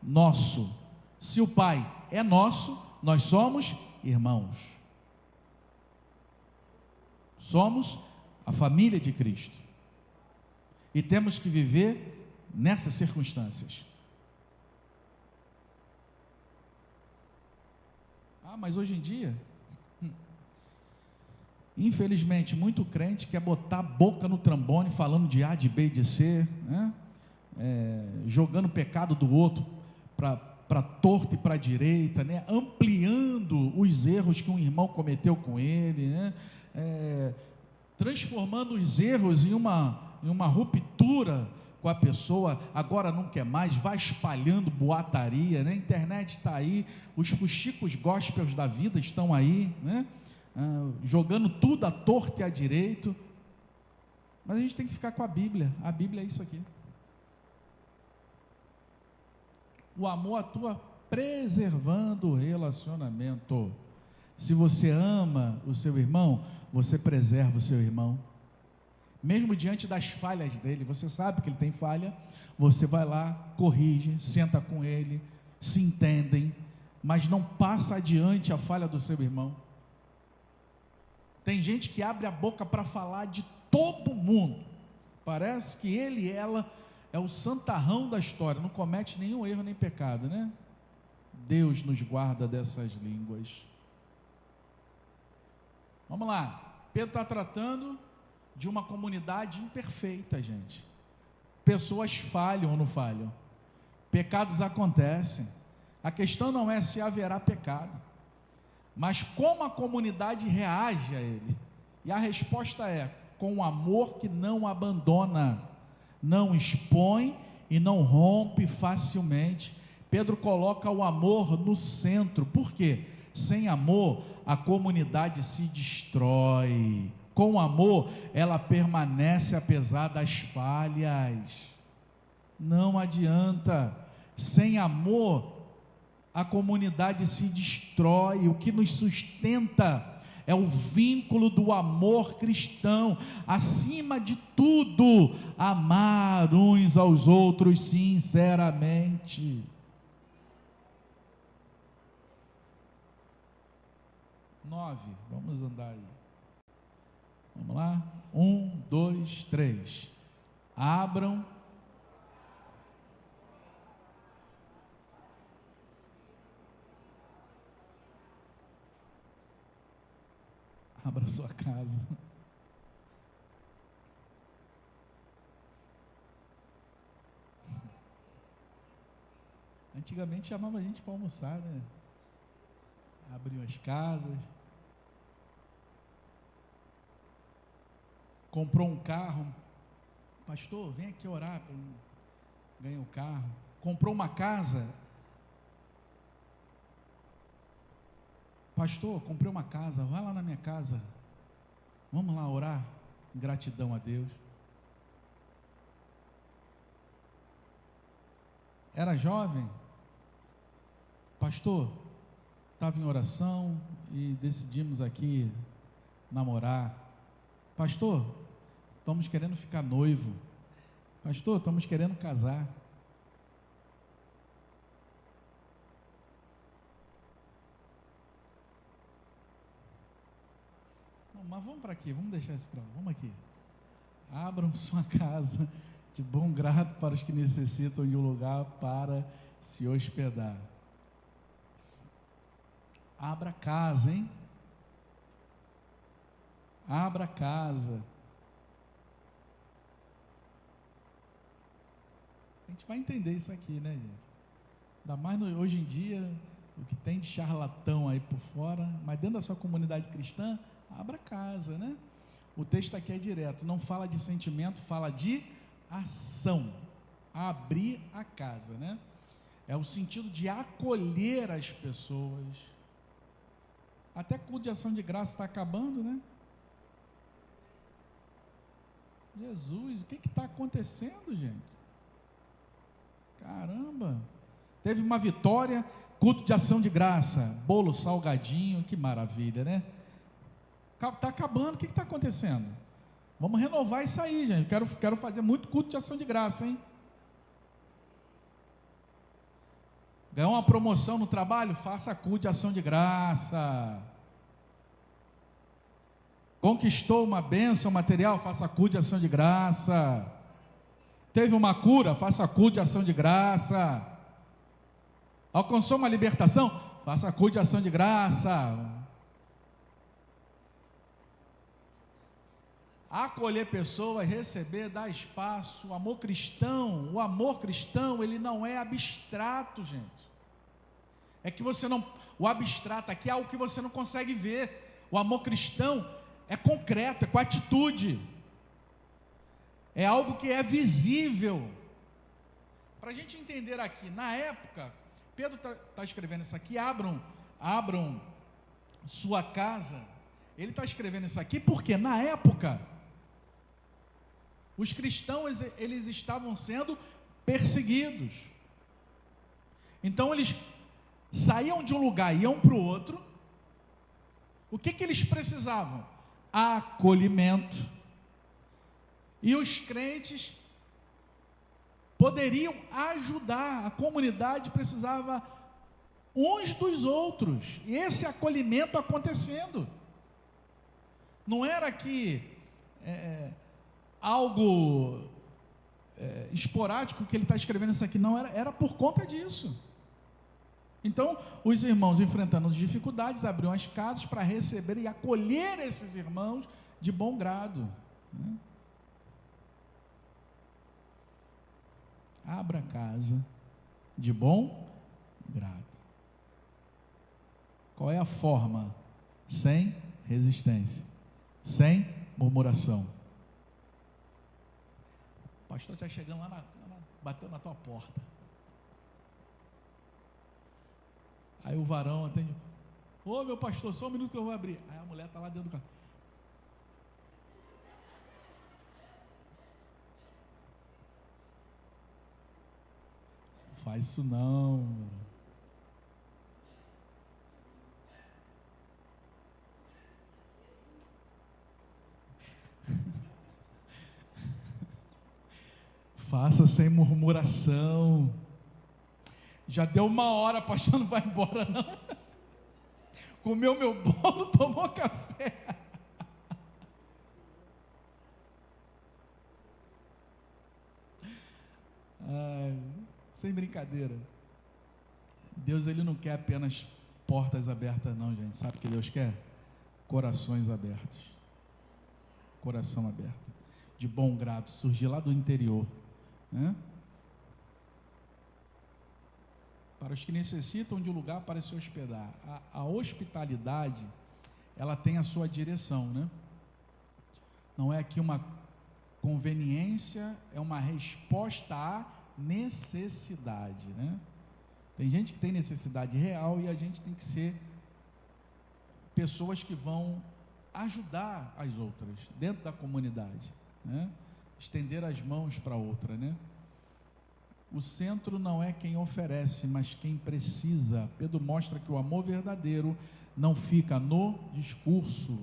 nosso. Se o Pai é nosso, nós somos irmãos. Somos a família de Cristo. E temos que viver nessas circunstâncias. Mas hoje em dia, infelizmente, muito crente quer botar a boca no trombone, falando de A, de B e de C, né? Jogando o pecado do outro para torto e para direita, né? Ampliando os erros que um irmão cometeu com ele, né? Transformando os erros em uma ruptura com a pessoa. Agora não quer mais, vai espalhando boataria, né? A internet está aí, os fuxicos gospels da vida estão aí, né? Jogando tudo à torta e à direito. Mas a gente tem que ficar com a Bíblia é isso aqui. O amor atua preservando o relacionamento. Se você ama o seu irmão, você preserva o seu irmão. Mesmo diante das falhas dele, você sabe que ele tem falha, você vai lá, corrige, senta com ele, se entendem, mas não passa adiante a falha do seu irmão. Tem gente que abre a boca para falar de todo mundo, parece que ele e ela é o santarrão da história, não comete nenhum erro nem pecado, né? Deus nos guarda dessas línguas. Vamos lá, Pedro está tratando de uma comunidade imperfeita, gente. Pessoas falham ou não falham? Pecados acontecem. A questão não é se haverá pecado, mas como a comunidade reage a ele. E a resposta é: com um amor que não abandona, não expõe e não rompe facilmente. Pedro coloca o amor no centro. Por quê? Sem amor, a comunidade se destrói. Com amor, ela permanece apesar das falhas. Não adianta. Sem amor, a comunidade se destrói. O que nos sustenta é o vínculo do amor cristão. Acima de tudo, amar uns aos outros sinceramente. Vamos andar aí. Vamos lá? 1, 2, 3. Abram. Abra sua casa. Antigamente chamava a gente para almoçar, né? Abriam as casas. Comprou um carro. Pastor, vem aqui orar para ganhar o carro. Comprou uma casa. Pastor, comprei uma casa, vai lá na minha casa, vamos lá orar, gratidão a Deus. Era jovem, pastor, estava em oração e decidimos aqui namorar. Pastor, estamos querendo ficar noivo. Pastor, estamos querendo casar. Mas vamos para aqui, vamos deixar isso para lá, vamos aqui. Abram sua casa de bom grado para os que necessitam de um lugar para se hospedar. Abra casa, hein? Abra casa. A gente vai entender isso aqui, né, gente? Ainda mais hoje em dia, o que tem de charlatão aí por fora, mas dentro da sua comunidade cristã, abra casa, né? O texto aqui é direto, não fala de sentimento, fala de ação. Abrir a casa, né? É o sentido de acolher as pessoas. Até culto de ação de graça está acabando, né? Jesus, o que está acontecendo, gente? Caramba! Teve uma vitória, culto de ação de graça, bolo salgadinho, que maravilha, né? Está acabando, o que está acontecendo? Vamos renovar isso aí, gente. Quero fazer muito culto de ação de graça, hein? Ganhou uma promoção no trabalho? Faça culto de ação de graça. Conquistou uma bênção material? Faça culto de ação de graça. Teve uma cura? Faça culto de ação de graça. Alcançou uma libertação? Faça culto de ação de graça. Acolher pessoas, receber, dar espaço. O amor cristão, ele não é abstrato, gente. É que você não, o abstrato aqui é algo que você não consegue ver. O amor cristão é concreto, é com atitude. É algo que é visível. Para a gente entender aqui, na época, Pedro está escrevendo isso aqui, abram sua casa. Ele está escrevendo isso aqui porque na época os cristãos, eles estavam sendo perseguidos. Então eles saíam de um lugar e iam para o outro. O que eles precisavam? Acolhimento. E os crentes poderiam ajudar. A comunidade precisava uns dos outros. E esse acolhimento acontecendo. Não era que algo esporádico que ele está escrevendo isso aqui, não, era por conta disso. Então, os irmãos, enfrentando as dificuldades, abriam as casas para receber e acolher esses irmãos de bom grado, né? Abra a casa de bom grado. Qual é a forma? Sem resistência, sem murmuração. O pastor está chegando lá, batendo na tua porta. Aí o varão atende: ô meu pastor, só um minuto que eu vou abrir. Aí a mulher está lá dentro do carro. Não faz isso não. Faça sem murmuração. Já deu 1 hora, pastor, não vai embora não. Comeu meu bolo, tomou café. Ai, sem brincadeira. Deus, ele não quer apenas portas abertas não, gente. Sabe o que Deus quer? Corações abertos. Coração aberto. De bom grado, surgir lá do interior, né? Para os que necessitam de um lugar para se hospedar. A hospitalidade, ela tem a sua direção, né? Não é aqui uma conveniência, é uma resposta à necessidade, né? Tem gente que tem necessidade real e a gente tem que ser pessoas que vão ajudar as outras dentro da comunidade, né? Estender as mãos para outra, né? O centro não é quem oferece, mas quem precisa. Pedro mostra que o amor verdadeiro não fica no discurso,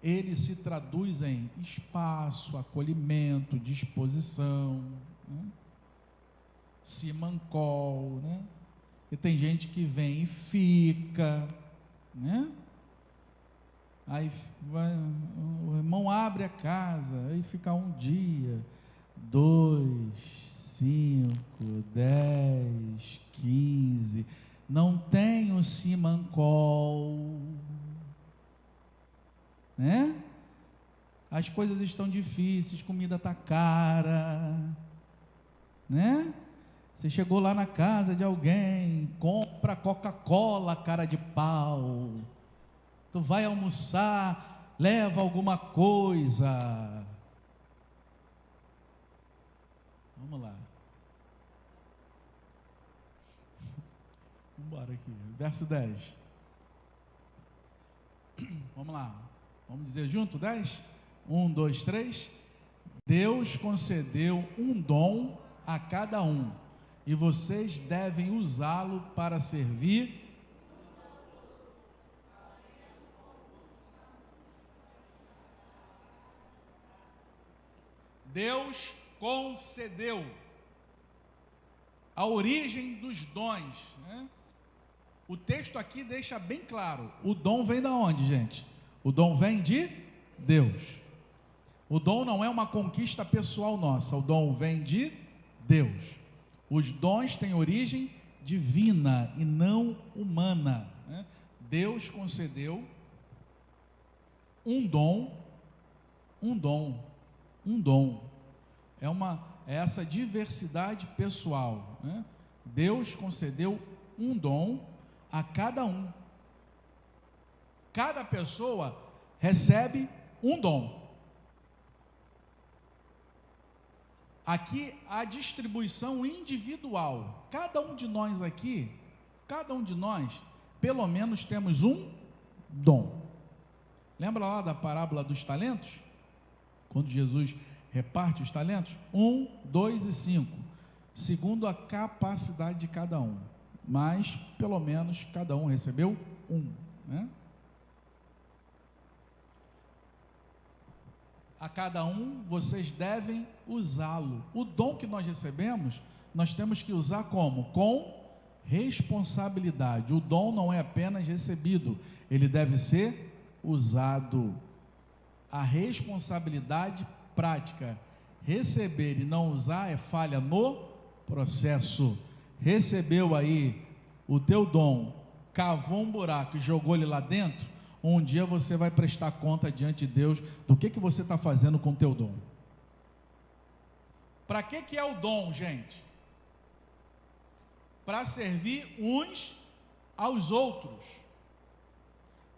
ele se traduz em espaço, acolhimento, disposição, né? Simancol, né? E tem gente que vem e fica, né? Aí o irmão abre a casa, aí fica 1 dia, 2, 5, 10, 15, não tem o simancol, né? As coisas estão difíceis, comida está cara, né? Você chegou lá na casa de alguém, compra Coca-Cola, cara de pau. Tu vai almoçar, leva alguma coisa. Vamos lá. Vamos embora aqui. Verso 10. Vamos lá. Vamos dizer junto? 10? 1, 2, 3. Deus concedeu um dom a cada um, e vocês devem usá-lo para servir. Deus concedeu a origem dos dons, né? O texto aqui deixa bem claro, o dom vem da onde, gente? O dom vem de Deus. O dom não é uma conquista pessoal nossa, o dom vem de Deus. Os dons têm origem divina e não humana, né? Deus concedeu um dom. É essa diversidade pessoal, né? Deus concedeu um dom a cada um. Cada pessoa recebe um dom. Aqui a distribuição individual. Cada um de nós aqui, pelo menos temos um dom. Lembra lá da parábola dos talentos? Quando Jesus reparte os talentos? 1, 2 e 5. Segundo a capacidade de cada um. Mas, pelo menos, cada um recebeu um, né? A cada um, vocês devem usá-lo. O dom que nós recebemos, nós temos que usar como? Com responsabilidade. O dom não é apenas recebido, ele deve ser usado. A responsabilidade prática. Receber e não usar é falha no processo. Recebeu aí o teu dom, cavou um buraco e jogou ele lá dentro, um dia você vai prestar conta diante de Deus do que você está fazendo com o teu dom. Para que é o dom, gente? Para servir uns aos outros.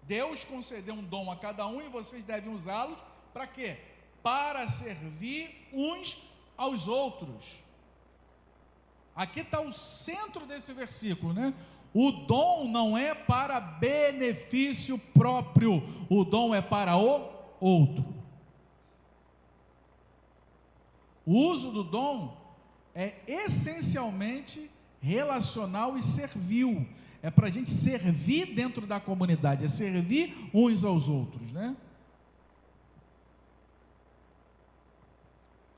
Deus concedeu um dom a cada um e vocês devem usá-los para quê? Para servir uns aos outros. Aqui está o centro desse versículo, né? O dom não é para benefício próprio, o dom é para o outro. O uso do dom é essencialmente relacional e servil. É para a gente servir dentro da comunidade, é servir uns aos outros, né?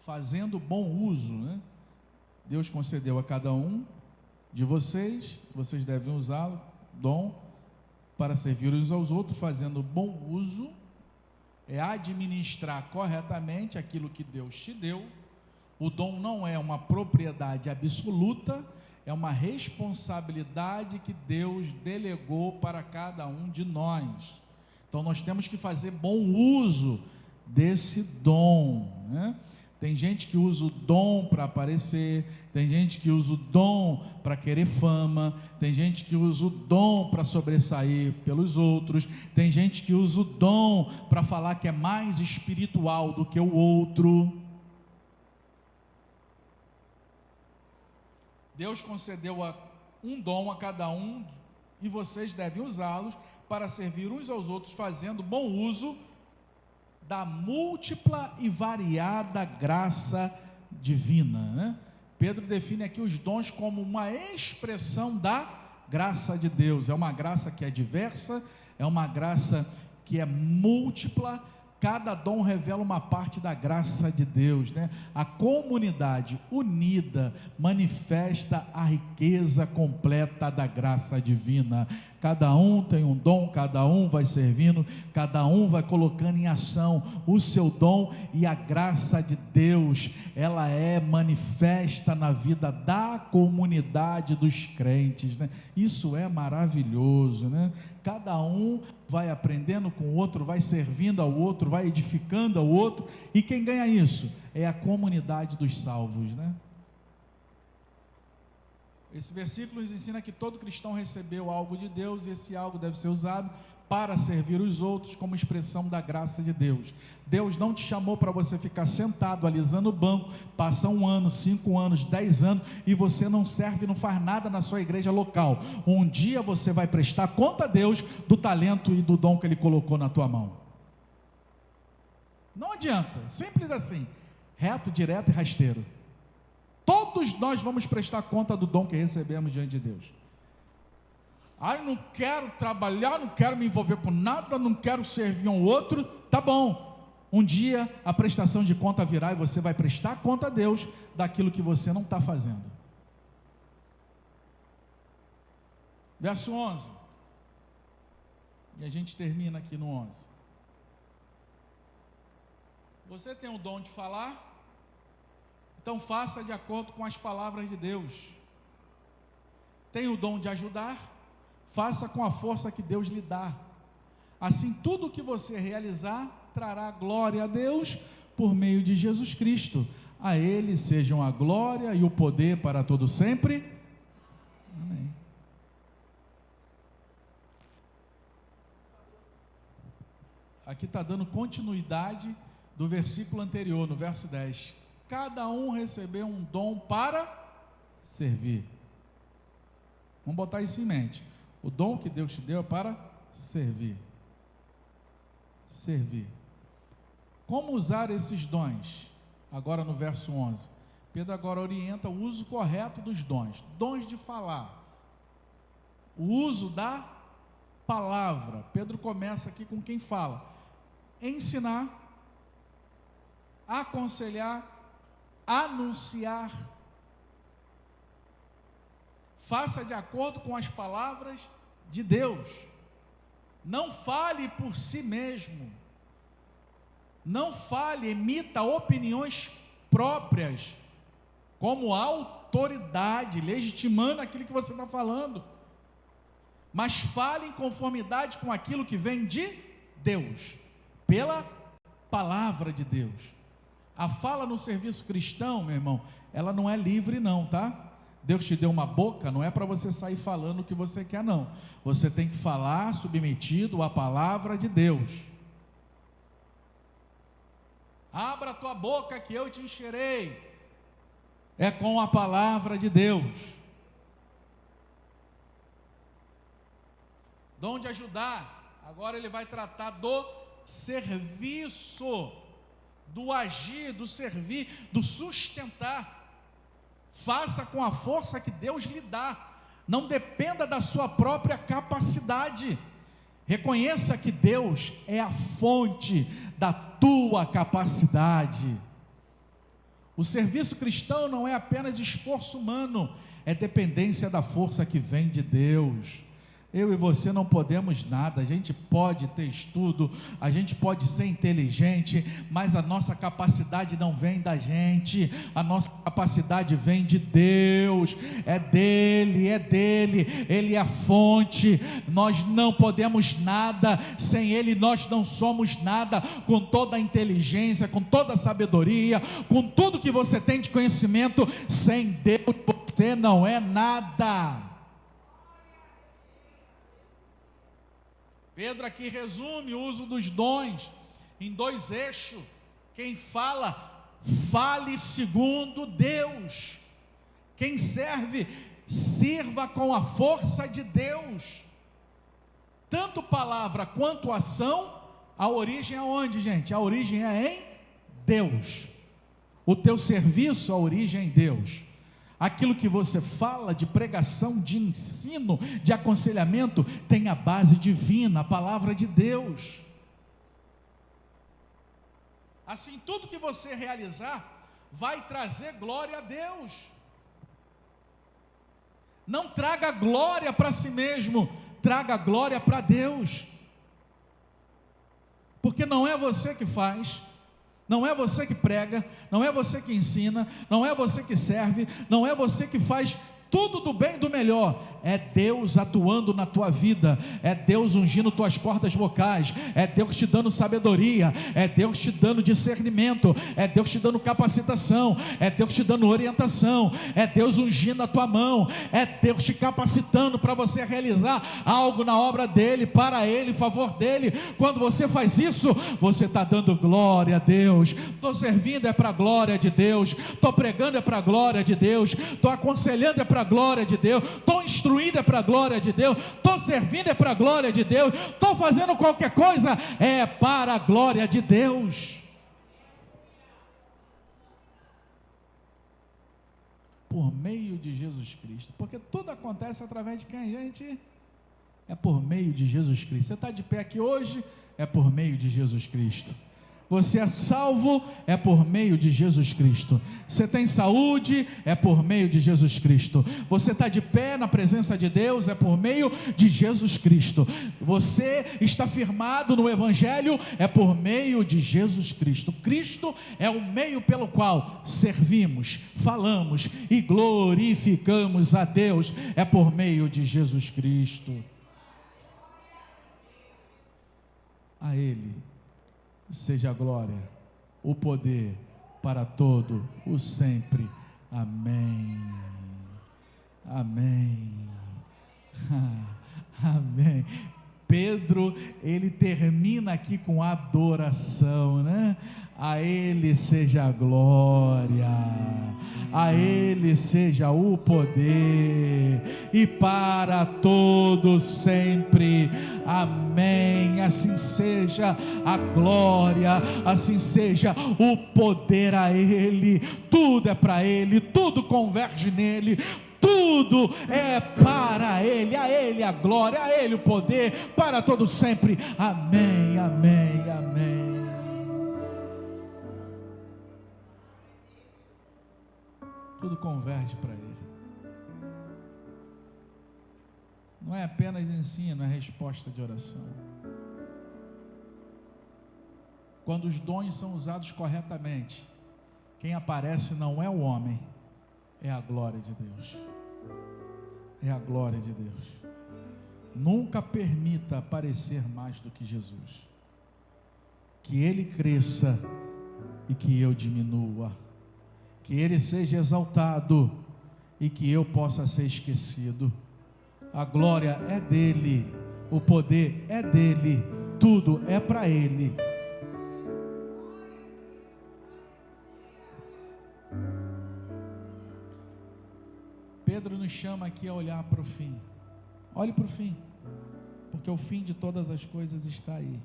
Fazendo bom uso, né? Deus concedeu a cada um de vocês, vocês devem usá-lo, dom, para servir uns aos outros, fazendo bom uso, é administrar corretamente aquilo que Deus te deu. O dom não é uma propriedade absoluta, é uma responsabilidade que Deus delegou para cada um de nós. Então nós temos que fazer bom uso desse dom, né? Tem gente que usa o dom para aparecer, tem gente que usa o dom para querer fama, tem gente que usa o dom para sobressair pelos outros, tem gente que usa o dom para falar que é mais espiritual do que o outro. Deus concedeu um dom a cada um e vocês devem usá-los para servir uns aos outros, fazendo bom uso da múltipla e variada graça divina, né? Pedro define aqui os dons como uma expressão da graça de Deus. É uma graça que é diversa, é uma graça que é múltipla. Cada dom revela uma parte da graça de Deus, né? A comunidade unida manifesta a riqueza completa da graça divina. Cada um tem um dom, cada um vai servindo, cada um vai colocando em ação o seu dom, e a graça de Deus, ela é manifesta na vida da comunidade dos crentes, né? Isso é maravilhoso, né? Cada um vai aprendendo com o outro, vai servindo ao outro, vai edificando ao outro, e quem ganha isso? É a comunidade dos salvos, né? Esse versículo nos ensina que todo cristão recebeu algo de Deus, e esse algo deve ser usado para servir os outros como expressão da graça de Deus. Deus não te chamou para você ficar sentado, alisando o banco, passa 1 ano, 5 anos, 10 anos, e você não serve, não faz nada na sua igreja local. Um dia você vai prestar conta a Deus do talento e do dom que Ele colocou na tua mão. Não adianta, simples assim. reto, direto e rasteiro. Todos nós vamos prestar conta do dom que recebemos diante de Deus. Eu não quero trabalhar, não quero me envolver com nada, não quero servir um outro. Tá bom, um dia a prestação de conta virá e você vai prestar conta a Deus daquilo que você não está fazendo. Verso 11, e a gente termina aqui no 11. Você tem o dom de falar? Então faça de acordo com as palavras de Deus. Tem o dom de ajudar? Faça com a força que Deus lhe dá. Assim, tudo o que você realizar trará glória a Deus por meio de Jesus Cristo. A Ele sejam a glória e o poder para todo sempre. Amém. Aqui está dando continuidade do versículo anterior, no verso 10. Cada um recebeu um dom para servir. Vamos botar isso em mente. O dom que Deus te deu é para servir. Servir. Como usar esses dons? Agora no verso 11. Pedro agora orienta o uso correto dos dons. Dons de falar. O uso da palavra. Pedro começa aqui com quem fala. Ensinar, aconselhar, anunciar. Faça de acordo com as palavras de Deus. Não fale por si mesmo. Não fale, emita opiniões próprias, como autoridade, legitimando aquilo que você está falando. Mas fale em conformidade com aquilo que vem de Deus, pela palavra de Deus. A fala no serviço cristão, meu irmão, ela não é livre não, tá? Deus te deu uma boca, não é para você sair falando o que você quer não. Você tem que falar submetido à palavra de Deus. Abra a tua boca que eu te encherei. É com a palavra de Deus. Dom de ajudar. Agora ele vai tratar do serviço, do agir, do servir, do sustentar. Faça com a força que Deus lhe dá. Não dependa da sua própria capacidade. Reconheça que Deus é a fonte da tua capacidade. O serviço cristão não é apenas esforço humano, é dependência da força que vem de Deus. Eu e você não podemos nada. A gente pode ter estudo, a gente pode ser inteligente, mas a nossa capacidade não vem da gente, a nossa capacidade vem de Deus, é dele, Ele é a fonte. Nós não podemos nada, sem Ele nós não somos nada. Com toda a inteligência, com toda a sabedoria, com tudo que você tem de conhecimento, sem Deus você não é nada. Pedro aqui resume o uso dos dons em dois eixos. Quem fala, fale segundo Deus. Quem serve, sirva com a força de Deus. Tanto palavra quanto ação, a origem é onde, gente? A origem é em Deus. O teu serviço, a origem é em Deus. Aquilo que você fala de pregação, de ensino, de aconselhamento, tem a base divina, a palavra de Deus. Assim, tudo que você realizar vai trazer glória a Deus. Não traga glória para si mesmo, traga glória para Deus. Porque não é você que faz, não é você que prega, não é você que ensina, não é você que serve, não é você que faz tudo do bem e do melhor. É Deus atuando na tua vida, é Deus ungindo tuas cordas vocais, é Deus te dando sabedoria, é Deus te dando discernimento, é Deus te dando capacitação, é Deus te dando orientação, é Deus ungindo a tua mão, é Deus te capacitando para você realizar algo na obra dEle, para Ele, em favor dEle. Quando você faz isso, você está dando glória a Deus. Estou servindo é para a glória de Deus, estou pregando é para a glória de Deus, estou aconselhando é para a glória de Deus, estou instruindo é para a glória de Deus, estou servindo é para a glória de Deus, estou fazendo qualquer coisa é para a glória de Deus. por meio de Jesus Cristo, porque tudo acontece através de quem, gente? É por meio de Jesus Cristo. Você está de pé aqui hoje, é por meio de Jesus Cristo. Você é salvo, é por meio de Jesus Cristo. Você tem saúde, é por meio de Jesus Cristo. Você está de pé na presença de Deus, é por meio de Jesus Cristo. Você está firmado no Evangelho, é por meio de Jesus Cristo. Cristo é o meio pelo qual servimos, falamos e glorificamos a Deus, é por meio de Jesus Cristo. A Ele seja a glória, o poder para todo o sempre. Amém. Amém. Amém. Pedro, ele termina aqui com adoração, né? A Ele seja a glória, a Ele seja o poder, e para todos sempre. Amém. Assim seja a glória, assim seja o poder a Ele. Tudo é para Ele, tudo converge nele. Tudo é para Ele, a Ele a glória, a Ele o poder, para todos sempre. Amém, amém, amém. Tudo converge para Ele. Não é apenas ensino, é resposta de oração. Quando os dons são usados corretamente, quem aparece não é o homem, é a glória de Deus. É a glória de Deus. Nunca permita aparecer mais do que Jesus. Que Ele cresça e que eu diminua. Que Ele seja exaltado e que eu possa ser esquecido. A glória é dEle, o poder é dEle, tudo é para Ele. Pedro nos chama aqui a olhar para o fim. Olhe para o fim, porque o fim de todas as coisas está aí.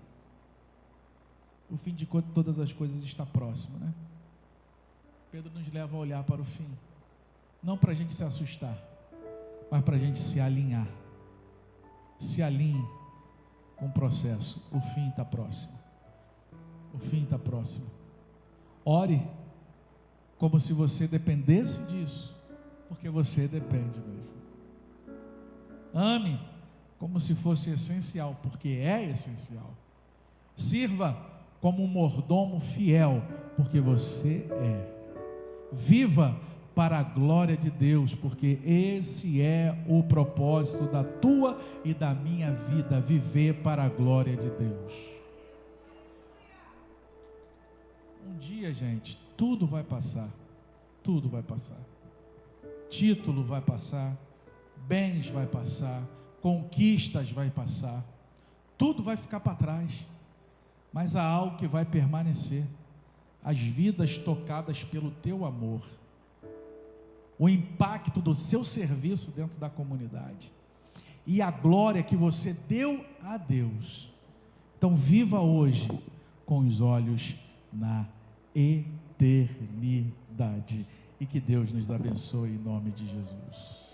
O fim de todas as coisas está próximo, né? Pedro nos leva a olhar para o fim, não para a gente se assustar, mas para a gente se alinhar. Se alinhe com o processo. O fim está próximo. O fim está próximo. Ore como se você dependesse disso, porque você depende mesmo. Ame como se fosse essencial, porque é essencial. Sirva como um mordomo fiel, porque você é. Viva para a glória de Deus, porque esse é o propósito da tua e da minha vida, viver para a glória de Deus. Um dia, gente, tudo vai passar, tudo vai passar. Título vai passar, bens vai passar, conquistas vai passar, tudo vai ficar para trás, mas há algo que vai permanecer: as vidas tocadas pelo teu amor, o impacto do seu serviço dentro da comunidade e a glória que você deu a Deus. Então viva hoje com os olhos na eternidade, e que Deus nos abençoe em nome de Jesus.